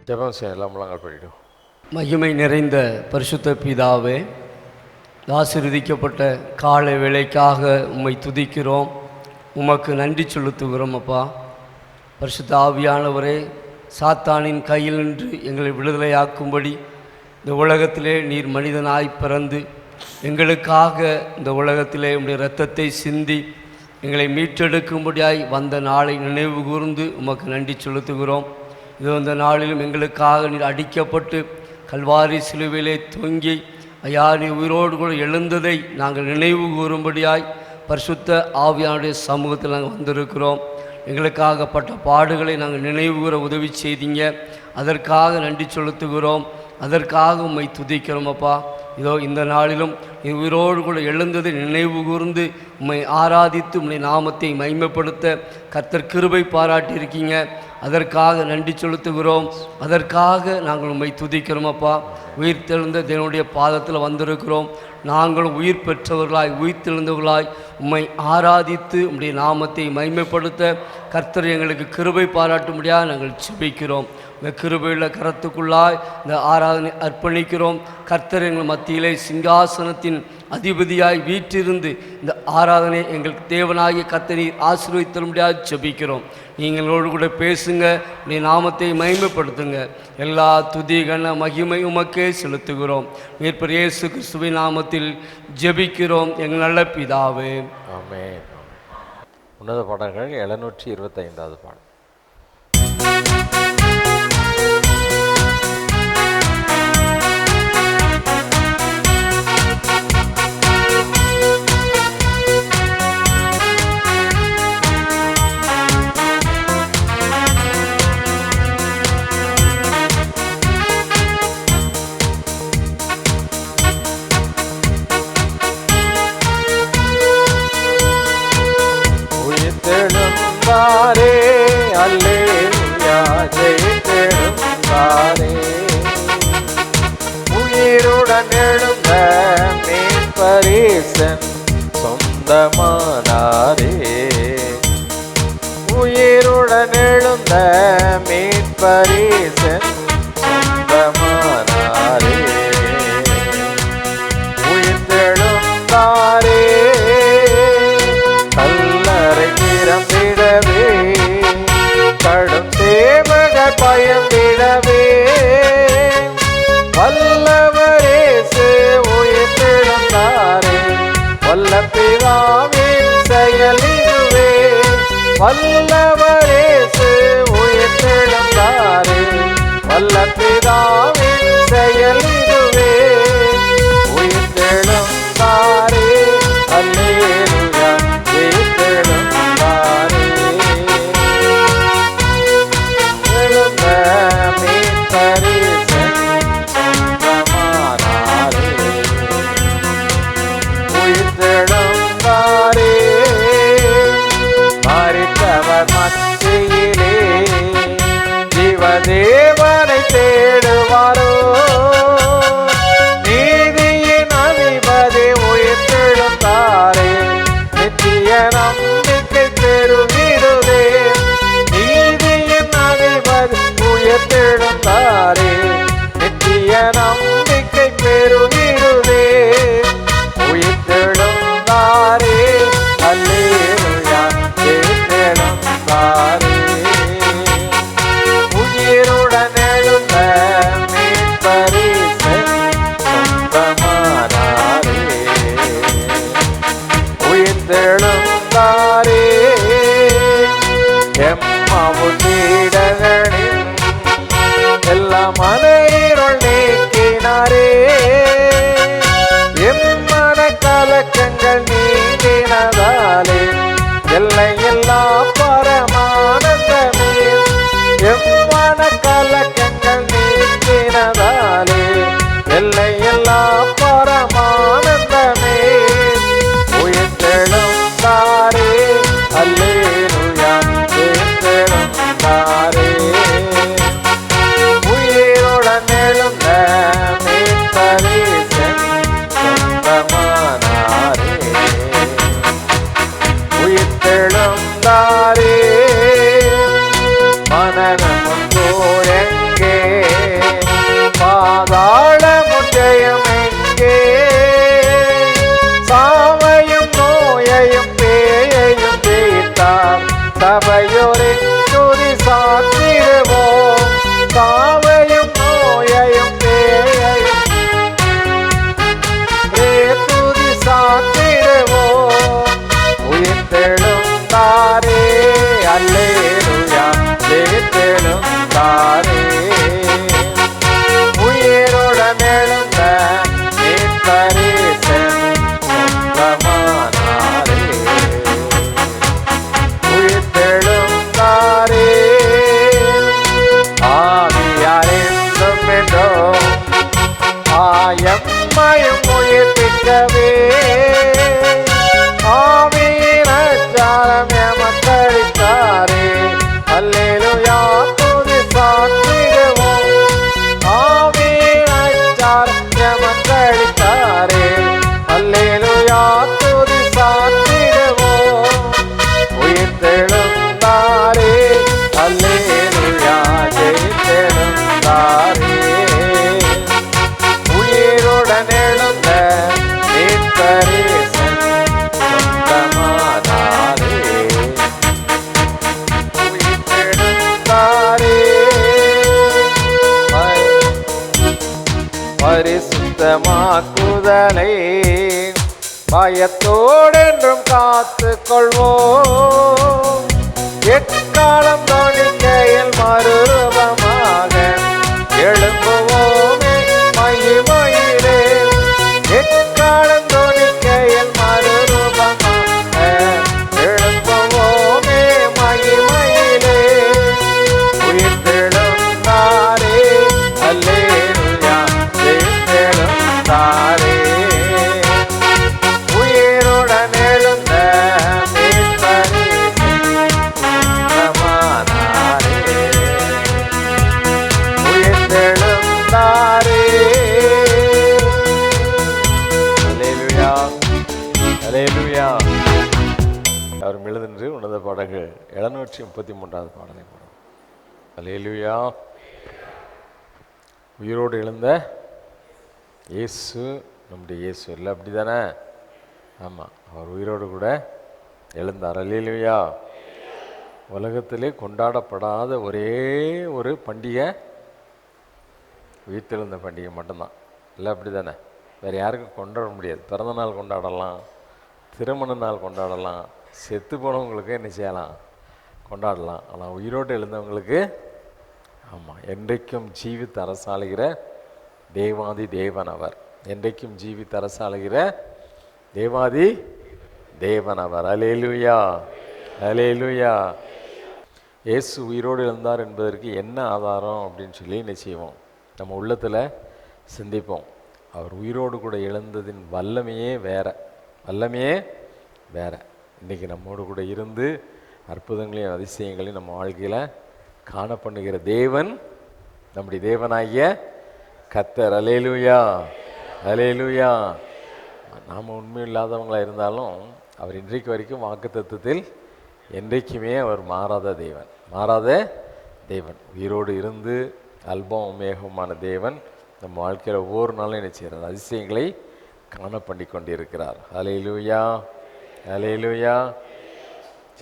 ஜெபம் செய்யலாம். முழங்கால் படிடும். மகிமை நிறைந்த பரிசுத்த பிதாவே, ஆசீர்வதிக்கப்பட்ட காலை வேளைக்காக உம்மை துதிக்கிறோம், உமக்கு நன்றி செலுத்துகிறோம். அப்பா, பரிசுத்த ஆவியானவரே, சாத்தானின் கையில் நின்று எங்களை விடுதலையாக்கும்படி இந்த உலகத்திலே நீர் மனிதனாய் பிறந்து எங்களுக்காக இந்த உலகத்திலே உம்முடைய இரத்தத்தை சிந்தி எங்களை மீட்டெடுக்கும்படியாய் வந்த நாளை நினைவு கூர்ந்து உமக்கு நன்றி செலுத்துகிறோம். இது அந்த நாளிலும் எங்களுக்காக நீர் அடிக்கப்பட்டு கல்வாரி சிலுவையிலே தொங்கி ஐயா நீ உயிரோடு கூட எழுந்ததை நாங்கள் நினைவு கூறும்படியாய் பரிசுத்த ஆவியானுடைய சமூகத்தில் நாங்கள் வந்திருக்கிறோம். எங்களுக்காகப்பட்ட பாடுகளை நாங்கள் நினைவு கூற உதவி செய்தீங்க, அதற்காக நன்றி செலுத்துகிறோம், அதற்காக உம்மை துதிக்கிறோம். அப்பா, இதோ இந்த நாளிலும் நீ உயிரோடு கூட எழுந்ததை நினைவு கூர்ந்து உம்மை ஆராதித்து உம்முடைய நாமத்தை மகிமைப்படுத்த கர்த்தர் கிருபை பாராட்டியிருக்கீங்க, அதற்காக நன்றி செலுத்துகிறோம், அதற்காக நாங்கள் உம்மை துதிக்கிறோம். அப்பா, உயிர் தெழுந்த தேவனுடைய பாதத்தில் வந்திருக்கிறோம். நாங்கள் உயிர் பெற்றவர்களாய் உயிர் தெழுந்தவர்களாய் உம்மை ஆராதித்து உம்முடைய நாமத்தை மகிமைப்படுத்த கர்த்தர் எங்களுக்கு கிருபை பாராட்டும்படியாக நாங்கள் செபிக்கிறோம். இந்த கிருபையுள்ள கரத்துக்குள்ளாய் இந்த ஆராதனை அர்ப்பணிக்கிறோம். கர்த்தர் எங்கள் மத்தியிலே சிங்காசனத்தின் அதிபதியாய் வீற்றிருந்து இந்த ஆராதனை எங்களுக்கு தேவனாகிய கர்த்தரை ஆசீர்வதித்தரும்படியாக செபிக்கிறோம். நீங்களோடு கூட பேசுங்க, நீ நாமத்தை மகிமைப்படுத்துங்க. எல்லா துதி கன மகிமை உமக்கே செலுத்துகிறோம். மீட்பர் இயேசு கிறிஸ்துவின் நாமத்தில் ஜெபிக்கிறோம் எங்கள் நல்ல பிதாவே, ஆமென். உன்னத பாடல்கள் 725வது பாடல். உயிர்த்தெழுந்தாரே, அல்லேலூயா, ஜெயித்தெழுந்தாரே, உயிருடன் எழுந்த மீட்பரீசன் சொந்தமானாரே, உயிருடன் எழுந்த மீட்பரீசன் சொந்தமானாரே, உயிர்த்தெழுந்தாரே, கல்லறை திறந்திடவே, கடும் தேவர்கள் பயந்திடவே, வல்லவரேசு உயிர்த்தெழுந்தாரே, வல்ல பிதாவின் செயலிதுவே, வல்லவரேசு உயிர்த்தெழுந்தாரே, வல்ல பிதாவின் செயலிதுவே, உயிர்த்தெழுந்தாரே, அல்லேலூயா, ஜெயித்தெழுந்தாரே, எழுந்த மீட்பரீசன் சொந்தமானாரே, உயிர்த்தெழுந்தாரே, மரித்தவர் மத்தியிலே ஜீவதேவனை தேடுவாரோ, நீதியின் அதிபதி உயிர்த்தெழுந்தாரே, நித்திய நம்பிக்கை பெருகிடுவே, நீதியின் அதிபதி உயிர்த்தெழுந்தாரே, நித்திய நம்பிக்கை பெருகிடுவே, உயிர்த்தெழுந்தாரே, அல்லேலூயா, ஜெயித்தெழுந்தாரே, உயிருடன் எழுந்த மீட்பரீசன் சொந்தமானாரே, உயிர்த்தெழுந்தாரே, எம்மாவு சீடர்களின் எல்லா மனையிருள் நீக்கினாரே, எம்மன கலக்கங்கள் நீங்கினதாலே எல்லையில்லா பரமானந்தமே, எம்மன கலக்கங்கள் நீங்கினதாலே எல்லையில்லா பரமானந்தமே, உயிர்த்தெழுந்தாரே, அல்லேலூயா, ஜெயித்தெழுந்தாரே, உயிருடன் எழுந்த மீட்பரீசன் சொந்தமானாரே, உயிர்த்தெழுந்தாரே, மனநமும் எங்கே பரிசுத்தமாக்குதலை பயத்தோடென்றும் காத்து கொள்வோம். எக்காலம் தொனிக்கையில் மறுரூபமாக எழும்புவோமே மகிமையிலே. எக்காலம் தொனிக்கையில் மறுரூபமாக எழும்புவோமே மகிமையிலே. உயிர்த்தெழுந்தாரே அல்லேலூயா, உயிர்த்தெழுந்தாரே. உயிருடன் எழுந்த மீட்பரே சுத்தமானாரே. உயிர்த்தெழுந்தாரே. அல்லேலூயா, அல்லேலூயா. அவர் எழுதின்று உன்னத பாடல்கள் 733வது பாடலை பாடும். அல்லேலூயா. உயிரோடு எழுந்த இயேசு நம்முடைய இயேசு இல்லை, அப்படி தானே? ஆமாம், அவர் உயிரோடு கூட எழுந்தார். அல்லேலூயா. உலகத்திலே கொண்டாடப்படாத ஒரே ஒரு பண்டிகை உயிர்த்தெழுந்த பண்டிகை மட்டும்தான் இல்லை, அப்படி தானே? வேறு யாருக்கும் கொண்டாட முடியாது. பிறந்த நாள் கொண்டாடலாம், திருமண நாள் கொண்டாடலாம், செத்து போனவங்களுக்கு என்ன செய்யலாம், கொண்டாடலாம். ஆனால் உயிரோடு எழுந்தவங்களுக்கு ஆமாம், என்றைக்கும் ஜீவித்து அரசாளுகிற தேவாதி தேவன் அவர். என்றைக்கும் ஜீவித்து அரசாளுகிற தேவாதி தேவன் அவர். அல்லேலூயா, அல்லேலூயா. இயேசு உயிரோடு எழுந்தார் என்பதற்கு என்ன ஆதாரம் அப்படின்னு சொல்லி என்ன செய்வோம், நம்ம உள்ளத்தில் சிந்திப்போம். அவர் உயிரோடு கூட எழுந்ததின் வல்லமையே வேற, வல்லமையே வேற. இன்றைக்கி நம்மோடு கூட இருந்து அற்புதங்களையும் அதிசயங்களையும் நம்ம வாழ்க்கையில் காண பண்ணுகிற தேவன் நம்முடைய தேவனாகிய கர்த்தர். அல்லேலூயா, அல்லேலூயா. நாம் உண்மை இல்லாதவங்களாக இருந்தாலும் அவர் இன்றைக்கு வரைக்கும் வாக்குத்தத்தத்தில் என்றைக்குமே அவர் மாறாத தேவன், மாறாத தேவன். உயிரோடு இருந்து அல்பம் உமேகமான தேவன் நம்ம வாழ்க்கையில் ஒவ்வொரு நாளும் என்ன செய்கிறார், அதிசயங்களை காண பண்ணி கொண்டிருக்கிறார். அல்லேலூயா, அல்லேலூயா.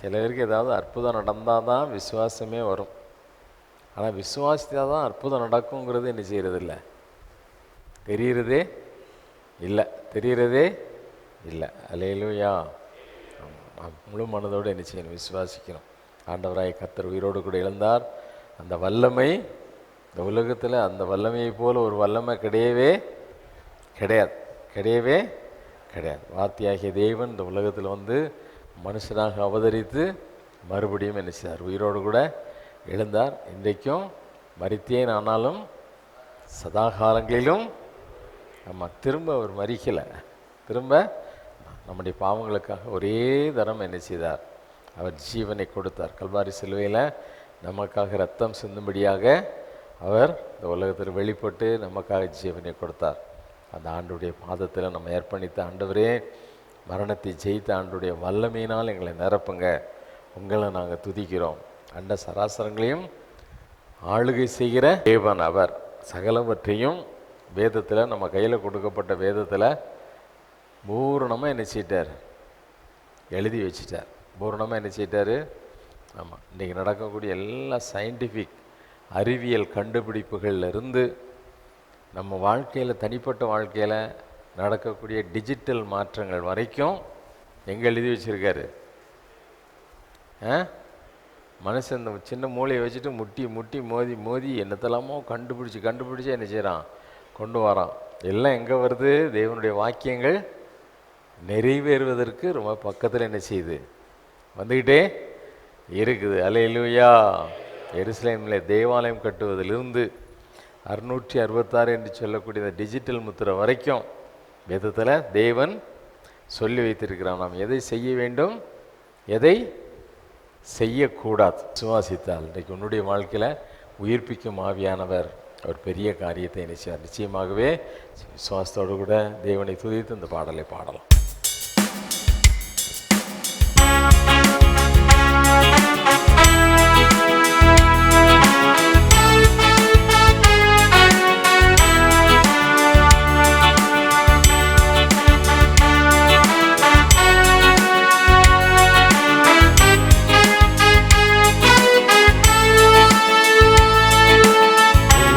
சில பேருக்கு ஏதாவது அற்புதம் நடந்தால் தான் விசுவாசமே வரும். ஆனால் விசுவாசித்தால் தான் அற்புதம் நடக்குங்கிறது என்ன செய்கிறது இல்லை, தெரிகிறதே இல்லை, தெரிகிறதே இல்லை. அல்லேலூயா. முழு மனதோடு என்ன செய்யணும், விசுவாசிக்கணும். ஆண்டவராய் கர்த்தர் உயிரோடு கூட எழுந்தார். அந்த வல்லமை இந்த உலகத்தில் அந்த வல்லமையை போல் ஒரு வல்லமை கிடையவே கிடையாது, கிடையவே கிடையாது. வார்த்தையாகிய தேவன் இந்த உலகத்தில் வந்து மனுஷனாக அவதரித்து மறுபடியும் என்ன செய்தார், உயிரோடு கூட எழுந்தார். இன்றைக்கும் மரித்தேன் ஆனாலும் சதாகாலங்களிலும் திரும்ப அவர் மரிக்கலை, திரும்ப நம்முடைய பாவங்களுக்காக ஒரே தரம் என்ன செய்தார், அவர் ஜீவனை கொடுத்தார். கல்வாரி சிலுவையில் நமக்காக ரத்தம் சிந்தும்படியாக அவர் இந்த உலகத்தில் வெளிப்பட்டு நமக்காக ஜீவனை கொடுத்தார். அந்த ஆண்டுடைய பாதத்தில் நம்ம ஏற்பணித்த ஆண்டவரே, மரணத்தை ஜெயித்த ஆண்டுடைய வல்லமையினால் எங்களை நிரப்புங்க, உங்களை நாங்கள் துதிக்கிறோம். அண்ட சராசரங்களையும் ஆளுகை செய்கிற தேவன் அவர். சகலவற்றையும் வேதத்தில் நம்ம கையில் கொடுக்கப்பட்ட வேதத்தில் பூரணமாக என்ன செய்யிட்டார், எழுதி வச்சிட்டார். பூரணமாக என்ன செய்யிட்டார். ஆமாம், இன்றைக்கி நடக்கக்கூடிய எல்லா சயின்டிஃபிக் அறிவியல் கண்டுபிடிப்புகள்லேருந்து நம்ம வாழ்க்கையில், தனிப்பட்ட வாழ்க்கையில் நடக்கக்கூடிய டிஜிட்டல் மாற்றங்கள் வரைக்கும் எங்கே எழுதி வச்சுருக்காரு. மனுஷன் இந்த சின்ன மூளையை வச்சுட்டு முட்டி முட்டி மோதி மோதி என்னத்தெல்லாமோ கண்டுபிடிச்சி என்ன செய்கிறான், கொண்டு வரான். எல்லாம் எங்கே வருது, தேவனுடைய வாக்கியங்கள் நிறைவேறுவதற்கு ரொம்ப பக்கத்தில் என்ன செய்யுது, வந்துக்கிட்டே இருக்குது. அல்லேலூயா. எருசலேமில் தேவாலயம் கட்டுவதிலிருந்து 666 என்று சொல்லக்கூடிய இந்த டிஜிட்டல் முத்திரை வரைக்கும் வேதத்தில் தேவன் சொல்லி வைத்திருக்கிறான். நாம் எதை செய்ய வேண்டும், எதை செய்யக்கூடாது. விசுவாசித்தால் இன்றைக்கு உன்னுடைய வாழ்க்கையில் உயிர்ப்பிக்கும் ஆவியானவர் ஒரு பெரிய காரியத்தை நினைச்சார். நிச்சயமாகவே விசுவாசத்தோடு கூட தேவனை துதித்து இந்த பாடலை பாடலாம்.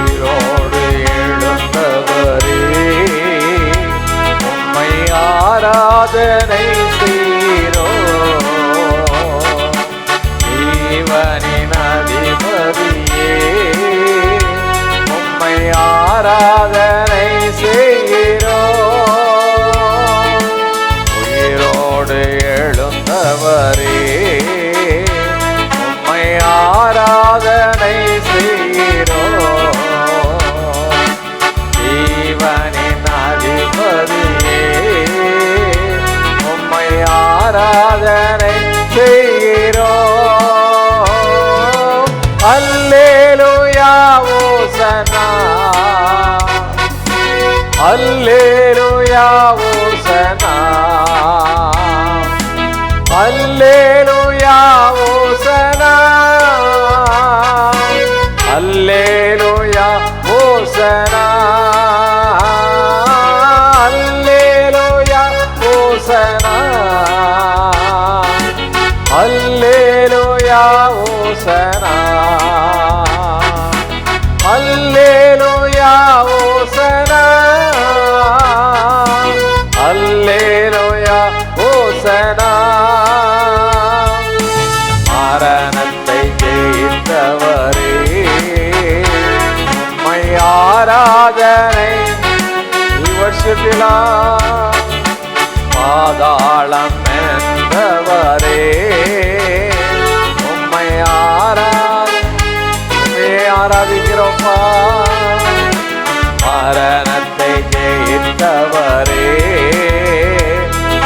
உயிரோடு எழுந்தவரே, ஆராதனை செய்கிறோ ஜீவனின் அதிபதியே உம்மை ஆராதனை செய்கிறோ உயிரோடு எழுந்தவரே உம்மை ஆராதனை செய்கிறோ ஜீவனின் அதிபதியே உம்மை ஆராதனை செய்கிறோ அல்லேலூயா ஓசனா அல்லேலூயா ஓசனா அல்லேலூயா ஓசனா அல்லேலூயா ஓசனா அல்லேலூயா ஓசனா அல்லேலூயா ஓசனா அல்லேலூயா ஓசனா அல்லேலூயா ஓசனா மரணத்தை ஜெயித்தவரே உம்மை ஆராதனை வருஷத்திலா பாதாளம் என்றவரே உம்மை ஆராதிக்கிறோம்மா மரணத்தை ஜெயித்தவரே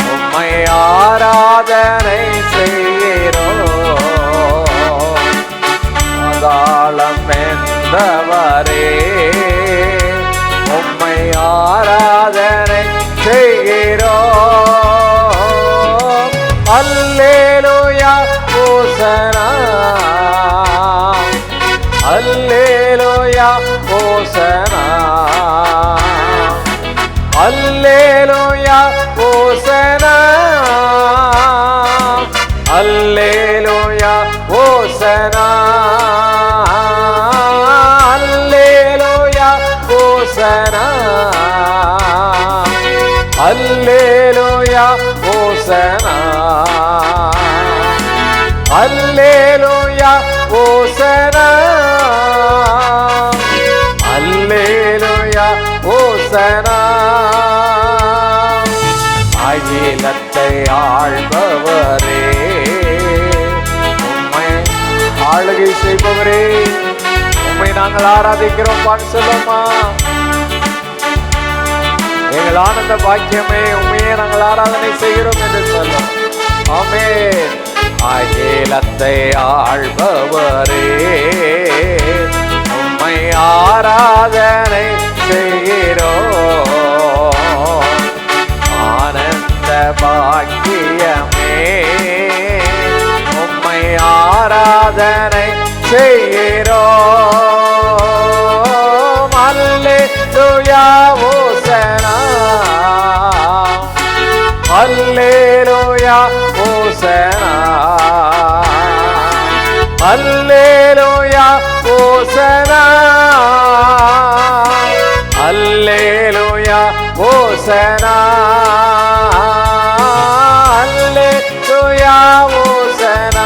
உம்மை ஆராதனை செய்கிறோம் பாதாளம் என்றவரே உம்மை ஆராதனை செய்கிறோம் அல்லேலூயா ஓசனா அல்லேலூயா ஓசனா அல்லேலூயா ஓசனா அல்லேலூயா ஓசனா அல்லேலூயா ஓசனா அல்லேலூயா ஓசனா அல்லேலூயா ஓசனா அல்லேலூயா ஓசனா அகிலத்தை ஆள்பவரே உம்மை ஆளுகை செய்பவரே உம்மை நாங்கள் ஆராதிக்கிறோம் சொல்லுமா எங்கள் ஆனந்த பாக்கியமே உண்மையே நாங்கள் ஆராதனை செய்கிறோம் என்று சொல்லும் ஆமென் அகிலத்தை ஆள்பவரே உம்மை ஆராதனை செய்கிறோம் ஆனந்த பாக்கியமே உம்மை ஆராதனை செய்கிறோம் அல்லேலூயா ஓசனா அல்லேலூயா ஓசனா அல்லேலூயா ஓசனா அல்லேலூயா ஓசனா அல்லேலூயா ஓசனா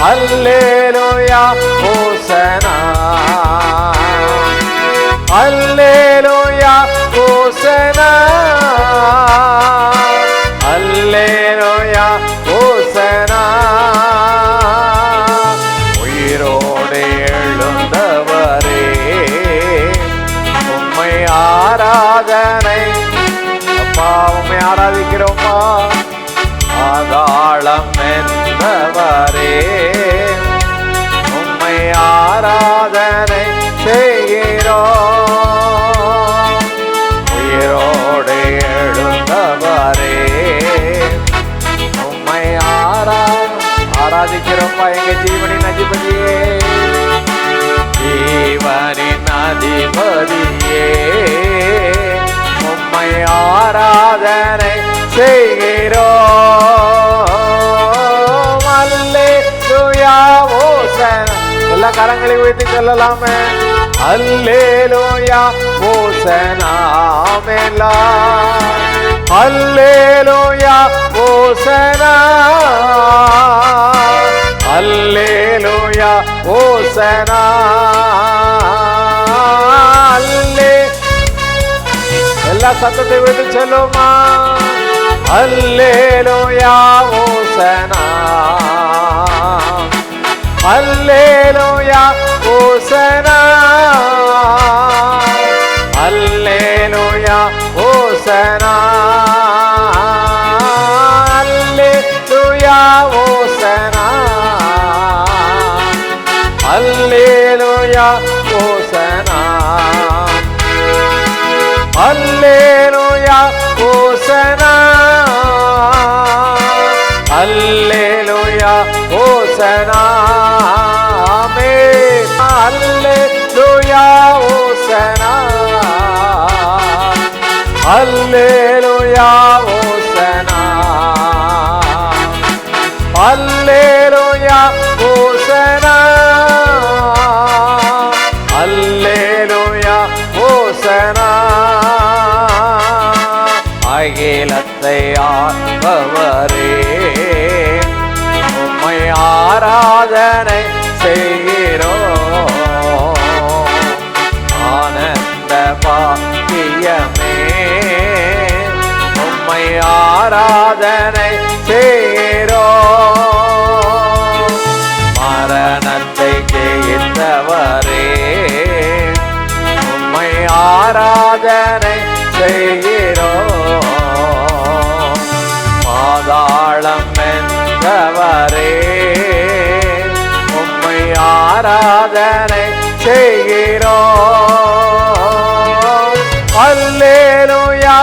அல்லேலூயா ஓசனா அல்லேலூயா ஓசனா அல்லேலூயா ஓசனா உயிரோடு எழுந்தவரே உம்மை ஆராதனை அப்பா உம்மை ஆராதிக்கிறோம்மா ஆதாளம் என்பவரே உம்மை ஆராதனை செய்கிறோம் உயிரோடு எழுந்தவரே உம்மை ஆராதிக்கிறோம்ப்பா எங்க ஜீவனின் அதிபதியே ஜீவனின் அதிபதியே உம்மை ஆராதனை செய்கிறோம் அல்லேலூயா ஓசனா எல்லா கரங்களை உயர்த்தி சொல்லலாமே அல்லேலூயா ஓசனா மேலாய், அல்லேலூயா ஓசனா, அல்லேலூயா ஓசனா, அல்லே எல்லா சத்தத்தை விட்டு சொல்லுமா, அல்லேலூயா ஓசனா, அல்லேலூயா ஓசனா, அல்லேலூயா ஓசனா, அல்லேலூயா ஓசனா, அல்லேலூயா ஓசனா, அல்லேலூயா ஓசனா, அல்லேலூயா ஓசனா, ஆமென். அல்லேலூயா ஓசனா, அல்லேலூயா ஓசனா, அல்லேலூயா ஓசனா, அல்லேலூயா ஓசனா, அகிலத்தை ஆள்பவரே உம்மை ஆராதனை செய்கிறோம், ஆனந்த பாக்கியமே உம்மை ஆராதனை செய்கிறோம், மரணத்தை ஜெயித்தவரே உம்மை ஆராதனை செய்கிறோம், பாதாளம் வென்றவரே உம்மை ஆராதனை செய்கிறோம், அல்லேலூயா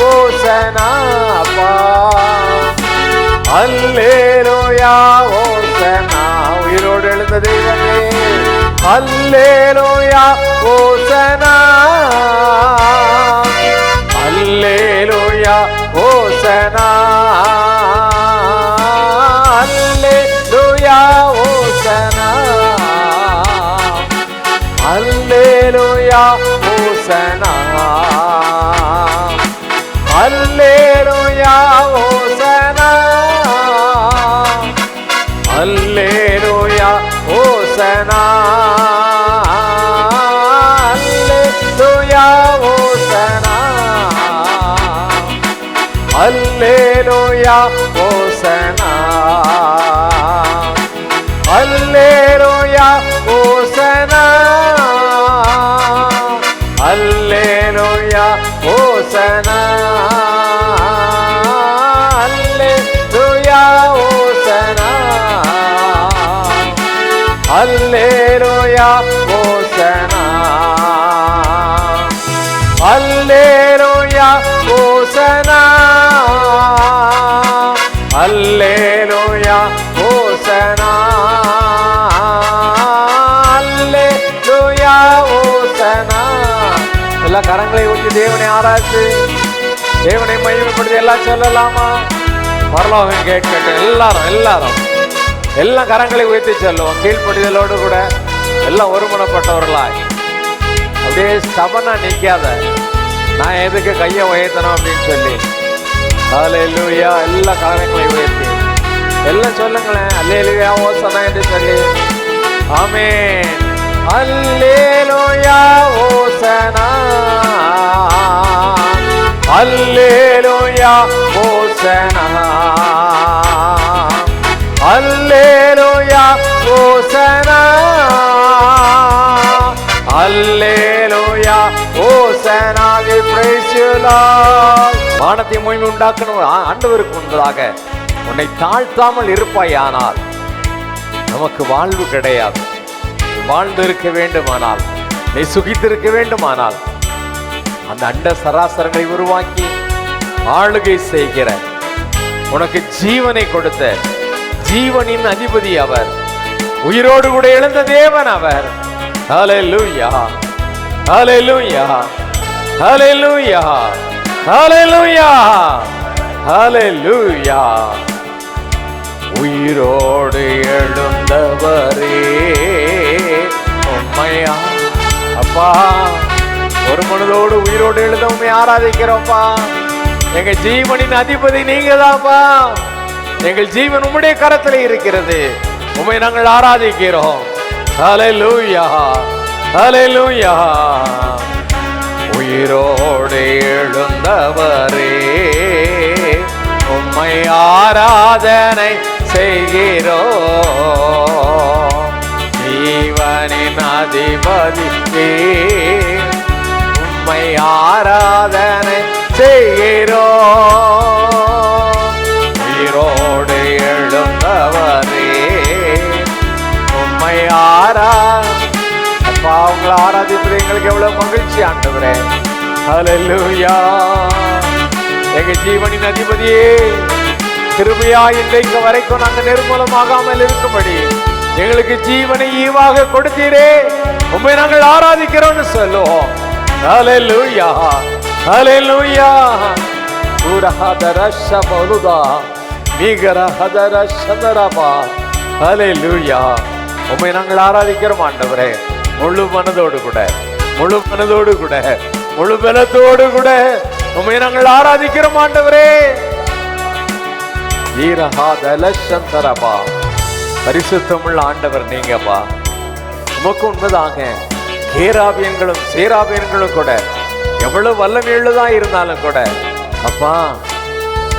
ஓசனா, அல்லேலூயா ஓசனா, உயிரோடு எழுந்த தெய்வமே, அல்லேலூயா ஓசனா, அல்லேலூயா ஓசனா, அல்லேலூயா ஓசனா, அல்லேலூயா ஓசனா, அல்லேலூயா ஓசனா, அல்லேலூயா ஓசனா, அல்லேலூயா ஓசனா, அல்லேலூயா ஓசனா, அல்லேலூயா ஓசனா, அல்லேலூயா ஓசனா, அல்லேலூயா ஓசனா, அல்லேலூயா ஓசனா, அல்லேலூயா ஓசனா, அல்லேலூயா ஓசனா, அல்லேலூயா ஓசனா. எல்லா கரங்களை ஊற்றி தேவனை ஆராய்ச்சி தேவனை மகிமைப்படுத்தி எல்லாம் சொல்லலாமா? பரலோகம் கேட்கட்டும். எல்லாரும் எல்லாரும் எல்லா கரங்களை உயர்த்தி சொல்லுவோம். கீழ்ப்படிதலோடு கூட எல்லாம் ஒருமனப்பட்டவர்களாய் அப்படியே ஸ்டபனா நிற்காத, நான் எதுக்கு கையை உயர்த்தணும் அப்படின்னு சொல்லி அல்லேலூயா எல்லா கரங்களை உயர்த்தி எல்லாம் சொல்லுங்களேன். அல்லேலூயா ஓசனா என்று சொல்லி ஆமென். அல்லேலூயா ஓசனா, அல்லேலூயா ஓசனா, அல்லேலூயா ஓசனா, அல்லேலூயா ஓசனா. We praise you Lord. வானத்தை மகிமை உண்டாக்கணும் ஆண்டவருக்கு முன்பதாக உன்னை தாழ்த்தாமல் இருப்பாயானால் நமக்கு வாழ்வு கிடையாது. வாழ்ந்திருக்க வேண்டுமானால், நீ சுகித்திருக்க வேண்டுமானால், அந்த அண்ட சராசரங்களை உருவாக்கி ஆளுகை செய்கிற உனக்கு ஜீவனை கொடுத்த ஜீவனின் அதிபதி அவர், உயிரோடு கூட எழுந்த தேவன் அவர். ஹல்லேலூயா, ஹல்லேலூயா, ஹல்லேலூயா, ஹல்லேலூயா, ஹல்லேலூயா. உயிரோடு எழுந்தவரே உம்மையா அப்பா அப்பா ஒரு மனதோடு உயிரோடு எழுத உண்மை ஆராதிக்கிறோம்ப்பா. எங்க ஜீவனின் அதிபதி நீங்க தான்ப்பா. எங்கள் ஜீவன் உம்முடைய கரத்தில் இருக்கிறது. உம்மை நாங்கள் ஆராதிக்கிறோம். ஹல்லேலூயா, ஹல்லேலூயா. உயிரோடு எழுந்தவரே உம்மை ஆராதனை செய்கிறோம். ஜீவனின் அதிபதியே உம்மை ஆராதனை செய்கிறோம். உயிரோடு எழுந்தவரே உம்மை அப்பா உங்களை ஆராதிப்பது எங்களுக்கு எவ்வளவு மகிழ்ச்சி ஆண்டவரே. ஹல்லேலூயா. எங்க ஜீவனின் அதிபதியே கிருபையா இன்றைக்கு வரைக்கும் நாங்கள் நிர்மூலமாகாமல் இருக்கும்படி எங்களுக்கு ஜீவனை ஈவாக கொடுத்தீரே, உம்மை நாங்கள் ஆராதிக்கிறோம்னு சொல்லுவோம். ஹல்லேலூயா, ஹல்லேலூயா. உரஹதரஷபலுதா மீகரஹதரஷதரபா. ஹல்லேலூயா. உம்மை நாங்கள் ஆராதிக்கிறோம் ஆண்டவரே. முழு மனதோடு கூட, முழு மனதோடு கூட, முழு பலத்தோடு கூட உம்மை நாங்கள் ஆராதிக்கிறோம் ஆண்டவரே. ஈரஹதலஷந்தரபா. பரிசுத்தமுள்ள ஆண்டவர் நீங்கப்பா. உமக்கு உண்மைதாங்க கேராபியன்களும் சேராபியன்களும் கூட எவ்வளவு வல்லமையுள்ளதான் இருந்தாலும் கூட அப்பா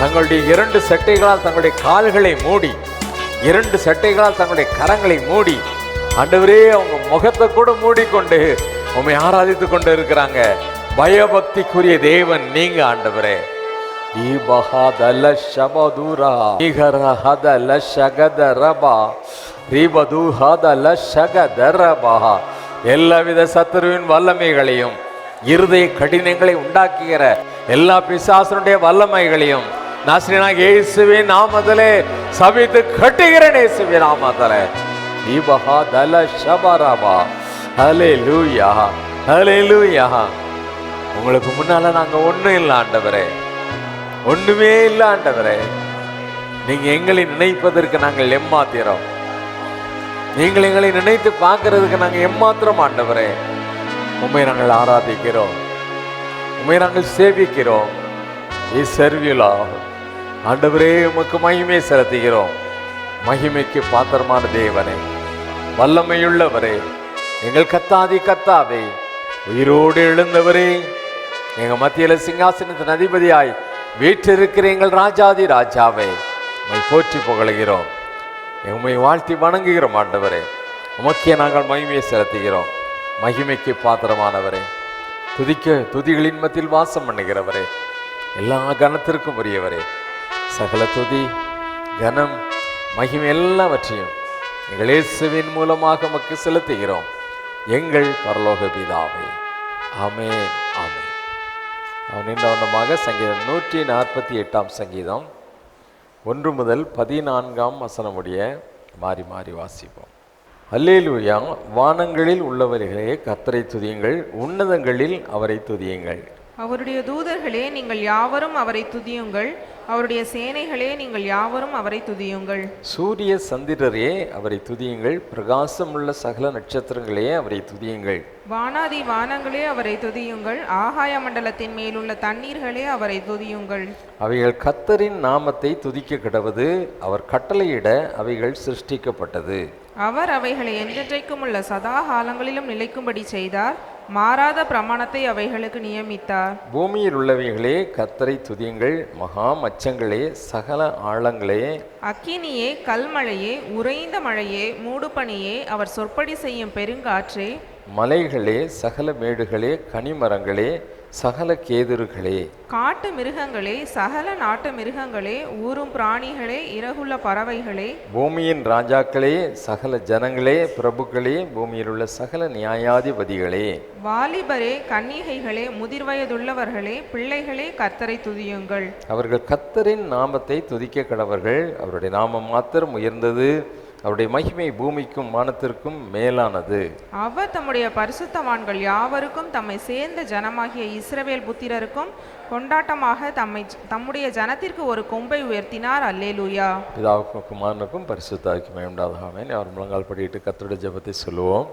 தங்களுடைய 2 சட்டைகளால் தங்களுடைய கால்களை மூடி, 2 சட்டைகளால் தங்களுடைய கரங்களை மூடி ஆண்டவரே அவங்க முகத்தை கூட மூடிக்கொண்டு உம்மை ஆராதித்து கொண்டு இருக்கிறாங்க. பயபக்திக்குரிய தேவன் நீங்க ஆண்டவரே. எல்லாவித சத்துருவின் வல்லமைகளையும் இருதய கடினங்களை உண்டாக்குகிற எல்லா பிசாசனுடைய வல்லமைகளையும் நாசரேயனாகிய இயேசுவின் நாமத்திலே சபித்து கட்டுகிறேன். இயேசுவின் நாமத்திலே ஹல்லேலூயா, ஹல்லேலூயா. உங்களுக்கு முன்னால நாங்க ஒண்ணும் இல்லை ஆண்டவரே, ஒண்ணுமே இல்லை ஆண்டவரே. நீங்க எங்களை நினைப்பதற்கு நாங்கள் எம்மாத்திரம், நீங்கள் எங்களை நினைத்து பார்க்கறதுக்கு நாங்க எம்மாத்திரம் ஆண்டவரே. உம்மை நாங்கள் ஆராதிக்கிறோம், உம்மை நாங்கள் சேவிக்கிறோம். ஆண்டவரே உமக்கு மகிமை செலுத்துகிறோம். மகிமைக்கு பாத்திரமான தேவனே, வல்லமையுள்ளவரே, எங்கள் கத்தாதி கத்தாவே, உயிரோடு எழுந்தவரே, எங்க மத்தியில சிங்காசனத்தின் அதிபதியாய் வீற்றிருக்கிற எங்கள் ராஜாதி ராஜாவே, உம்மை போற்றி புகழுகிறோம், உம்மை வாழ்த்தி வணங்குகிறோம் ஆண்டவரே. உமக்கே நாங்கள் மகிமையை செலுத்துகிறோம். மகிமைக்கு பாத்திரமானவரே, துதிகளின் மத்தியில் வாசம் பண்ணுகிறவரே, எல்லா கனத்திற்கும் உரியவரே, சகல துதி கனம் மகிமை எல்லாவற்றையும் எங்கள் இயேசுவின் மூலமாக உமக்கு செலுத்துகிறோம் எங்கள் பரலோக பிதாவே. ஆமென், ஆமென். நின்றவண்ணமாக சங்கீதம் 148 சங்கீதம் 1 முதல் 14 வசனம் முடிய மாறி மாறி வாசிப்போம். அல்லேலூயா. வானங்களில் உள்ளவர்களே கர்த்தரை துதியுங்கள், உன்னதங்களில் அவரை துதியுங்கள். அவருடைய தூதர்களே நீங்கள் யாவரும் அவரை துதியுங்கள், அவருடைய சேனைகளே நீங்கள் யாவரும் அவரை துதியுங்கள். சூரிய சந்திரரே அவரை துதியுங்கள், பிரகாசமுள்ள சகல நட்சத்திரங்களே அவரை துதியுங்கள். வானாதி வானங்களே அவரை துதியுங்கள், ஆகாய மண்டலத்தின் மேலுள்ள தண்ணீர்களே அவரை துதியுங்கள். அவைகள் கர்த்தரின் நாமத்தை துதிக்க கிடவது, அவர் கட்டளையிட அவைகள் சிருஷ்டிக்கப்பட்டது. அவர் அவைகளை என்றென்றைக்கும் உள்ள சதா காலங்களிலும் நிலைக்கும்படி செய்தார், மாறாத பிரமாணத்தை அவைகளுக்கு நியமித்தார். பூமியில் உள்ளவைகளே கர்த்தரை துதியுங்கள், மகா மச்சங்களே சகல ஆழங்களே, அக்கினியே கல்மழையே உறைந்த மழையே மூடுபனியே அவர் சொற்படி செய்யும் பெருங்காற்றே, மலைகளே சகல மேடுகளே கனிமரங்களே சகல கேதுருகளே, காட்டு மிருகங்களே சகல நாட்டு மிருகங்களே ஊரும் பிராணிகளே இறகுள்ள பறவைகளே, பூமியின் ராஜாக்களே சகல ஜனங்களே பிரபுக்களே பூமியில் உள்ள சகல நியாயாதிபதிகளே, வாலிபரே கன்னிகைகளே முதிர்வயதுள்ளவர்களே பிள்ளைகளே கர்த்தரை துதியுங்கள். அவர்கள் கர்த்தரின் நாமத்தை துதிக்க கடவர்கள். அவருடைய நாமம் மாத்திரம் உயர்ந்தது, அவருடைய மகிமை பூமிக்கும் வானத்திற்கும் மேலானது. அவர் தம்முடைய பரிசுத்தவான்கள் யாவருக்கும் தம்மை சேர்ந்த ஜனமாகிய இஸ்ரவேல் புத்திரருக்கும் கொண்டாட்டமாக தம்முடைய ஜனத்திற்கு ஒரு கொம்பை உயர்த்தினார். அல்லேலூயா. பிதாவுக்கும் குமாரனுக்கும் பரிசுத்த ஆவிக்கும் உண்டாதாக ஆமென். அவர் முழங்கால் படியிட்டு கர்த்தருடைய ஜெபத்தை சொல்லுவோம்.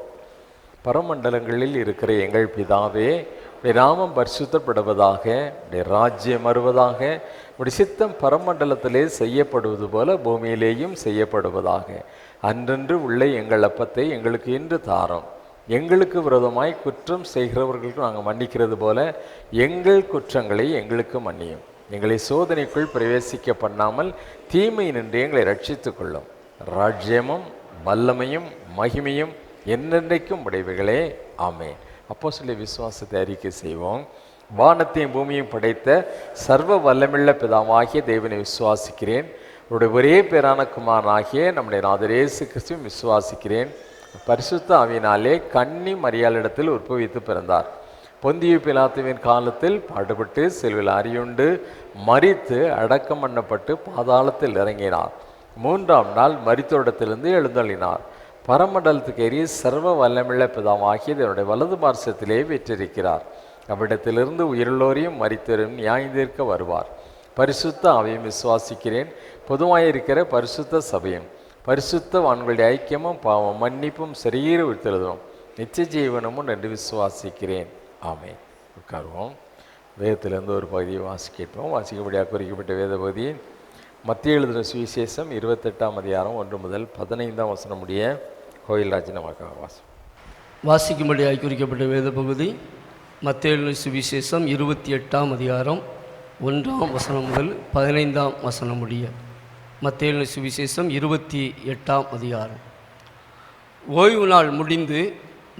பரமண்டலங்களில் இருக்கிற எங்கள் பிதாவே, உடைய நாமம் பரிசுத்தப்படுவதாக, உடைய ராஜ்யம் வருவதாக, உடைய சித்தம் பரமண்டலத்திலே செய்யப்படுவது போல பூமியிலேயும் செய்யப்படுவதாக. அன்றன்று உள்ள எங்கள் அப்பத்தை எங்களுக்கு இன்று தாரும். எங்களுக்கு விரோதமாய் குற்றம் செய்கிறவர்களுக்கு நாங்கள் மன்னிக்கிறது போல எங்கள் குற்றங்களை எங்களுக்கு மன்னியும். எங்களை சோதனைக்குள் பிரவேசிக்க பண்ணாமல் தீமை நின்று எங்களை ரட்சித்து கொள்ளும். ராஜ்யமும் வல்லமையும் மகிமையும் என்னென்றைக்கும் உடையவைகளே. ஆமென். அப்போஸ்தலர் விசுவாசத்தை அறிக்கை செய்வோம். வானத்தையும் பூமியையும் படைத்த சர்வ வல்லமுள்ள பிதாவாகிய தேவனை விசுவாசிக்கிறேன். அவருடைய ஒரே பேரான குமாரனாகிய நம்முடைய நாதர் இயேசு கிறிஸ்துவையும் விசுவாசிக்கிறேன். பரிசுத்த ஆவியினாலே கன்னி மரியாளிடத்தில் உற்பவித்து பிறந்தார். பொந்திய பிலாத்துவின் காலத்தில் பாடுபட்டு சிலுவையில் அறையுண்டு மரித்து அடக்கம் பண்ணப்பட்டு பாதாளத்தில் இறங்கினார். 3ஆம் நாள் மரித்தோரிடத்திலிருந்து எழுந்தள்ளினார். பரமண்டலத்துக்கு ஏறி சர்வ வல்லமுள்ள பிதாவாகிய தேவனுடைய வலது பார்சத்திலே வீற்றிருக்கிறார். அவ்விடத்திலிருந்து உயிருள்ளோரையும் மரித்தோரையும் நியாயந்தீர்க்க வருவார். பரிசுத்த ஆவியையும் விசுவாசிக்கிறேன். பொதுவாயிருக்கிற பரிசுத்த சபையும் பரிசுத்தவான்களுடைய ஐக்கியமும் பாவம் மன்னிப்பும் சரீர உயிர்த்தெழுதும் நித்திய ஜீவனமும் என்று விசுவாசிக்கிறேன். ஆமென். உட்காருவோம். வேதத்திலிருந்து ஒரு பகுதியை வாசிக்கப்போம். வாசிக்கப்படியாக குறிக்கப்பட்ட வேத பகுதி மத்திய எழுதின சுவிசேஷம் 28ஆம் அதிகாரம் 1 முதல் 15ஆம் வசனம் முடிய கோயில்ராஜ் நமக்காக வாசிக்கும்படியாக குறிக்கப்பட்ட வேத பகுதி மத்திய எழுதின சுவிசேஷம் 28ஆம் அதிகாரம் 1ஆம் வசனம் முதல் 15ஆம் வசனம் முடிய. மத்திய எழுதின சுவிசேஷம் 28ஆம் அதிகாரம். ஓய்வு நாள் முடிந்து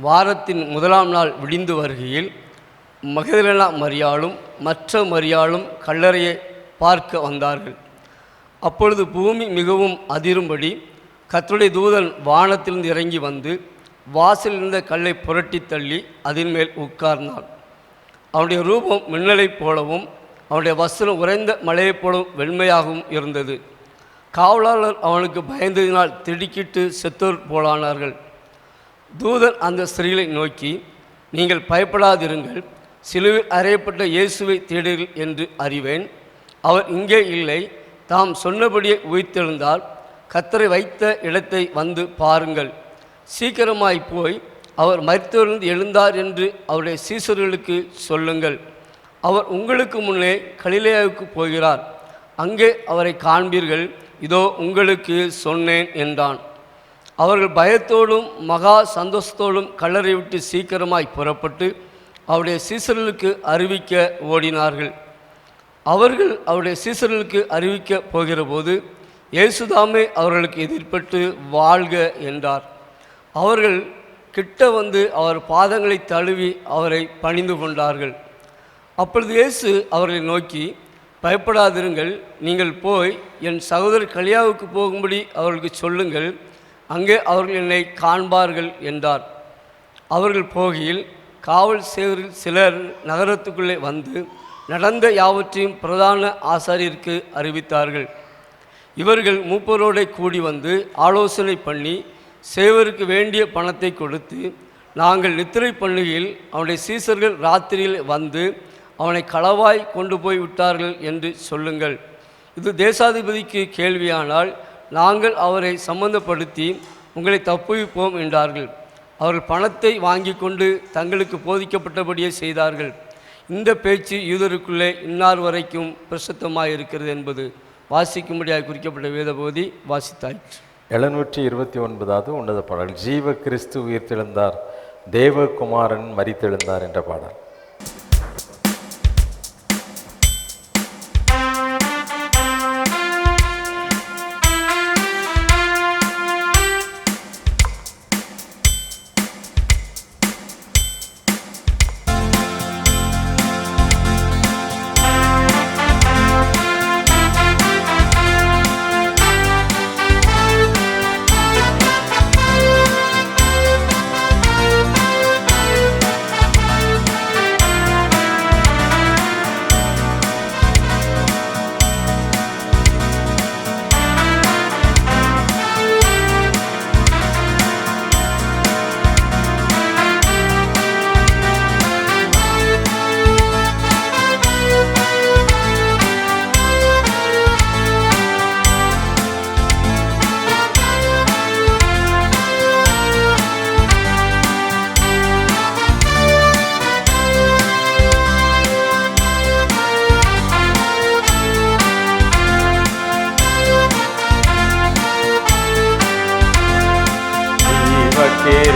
வாரத்தின் 1ஆம் நாள் விடிந்து வருகையில் மகதலேனா மரியாளும் மற்ற மரியாளும் கல்லறையை பார்க்க வந்தார்கள். அப்பொழுது பூமி மிகவும் அதிரும்படி கர்த்தருடைய தூதன் வானத்திலிருந்து இறங்கி வந்து வாசலில் இருந்த கல்லை புரட்டி தள்ளி அதன் மேல் உட்கார்ந்தான். அவனுடைய ரூபம் மின்னலைப் போலவும் அவனுடைய வஸ்திரம் உறைந்த மலையைப் போலவும் வெண்மையாகவும் இருந்தது. காவலாளர் அவனுக்கு பயந்ததினால் திடுக்கிட்டு செத்தோர் போலானார்கள். தூதன் அந்த ஸ்திரீகளை நோக்கி, நீங்கள் பயப்படாதிருங்கள், சிலுவையில் அறையப்பட்ட இயேசுவை தேடுங்கள் என்று அறிவேன். அவர் இங்கே இல்லை, தாம் சொன்னபடியே உயிர்த்தெழுந்தால் கர்த்தரை வைத்த இடத்தை வந்து பாருங்கள். சீக்கிரமாய் போய் அவர் மரித்தோரிலிருந்து எழுந்தார் என்று அவருடைய சீசர்களுக்கு சொல்லுங்கள். அவர் உங்களுக்கு முன்னே கலிலேயாவுக்கு போகிறார், அங்கே அவரை காண்பீர்கள். இதோ உங்களுக்கு சொன்னேன் என்றான். அவர்கள் பயத்தோடும் மகா சந்தோஷத்தோடும் கல்லறை விட்டு சீக்கிரமாய் புறப்பட்டு அவருடைய சீசர்களுக்கு அறிவிக்க ஓடினார்கள். அவர்கள் அவருடைய சீசர்களுக்கு அறிவிக்க போகிற போது இயேசுதாமே அவர்களுக்கு எதிர்பட்டு வாழ்க என்றார். அவர்கள் கிட்ட வந்து அவர் பாதங்களை தழுவி அவரை பணிந்து கொண்டார்கள். அப்பொழுது இயேசு அவர்களை நோக்கி, பயப்படாதிருங்கள், நீங்கள் போய் என் சகோதரர் கலியாவுக்கு போகும்படி அவர்களுக்கு சொல்லுங்கள், அங்கே அவர்கள் என்னை காண்பார்கள் என்றார். அவர்கள் போகையில் காவல் சேவரில் சிலர் நகரத்துக்குள்ளே வந்து நடந்த யாவற்றையும் பிரதான ஆசாரியருக்கு அறிவித்தார்கள். இவர்கள் மூப்பரோடு கூடி வந்து ஆலோசனை பண்ணி சேவருக்கு வேண்டிய பணத்தை கொடுத்து, நாங்கள் நித்திரை பண்ணுகையில் அவனுடைய சீசர்கள் ராத்திரியில் வந்து அவனை களவாய் கொண்டு போய் விட்டார்கள் என்று சொல்லுங்கள். இது தேசாதிபதிக்கு கேள்வியானால் நாங்கள் அவரை சம்பந்தப்படுத்தி உங்களை தப்புவிப்போம் என்றார்கள். அவர்கள் பணத்தை வாங்கி கொண்டு தங்களுக்கு போதிக்கப்பட்டபடியே செய்தார்கள். இந்த பேச்சு யூதருக்குள்ளே இன்னார் வரைக்கும் பிரசித்தமாயிருக்கிறது என்பது வாசிக்கும்படியாக குறிக்கப்பட்ட வேத பகுதி வாசித்தாயிற்று. 729வது உன்னத பாடல், ஜீவ கிறிஸ்து உயிர்த்தெழுந்தார், தேவகுமாரன் மரித்தெழுந்தார் என்ற பாடல்.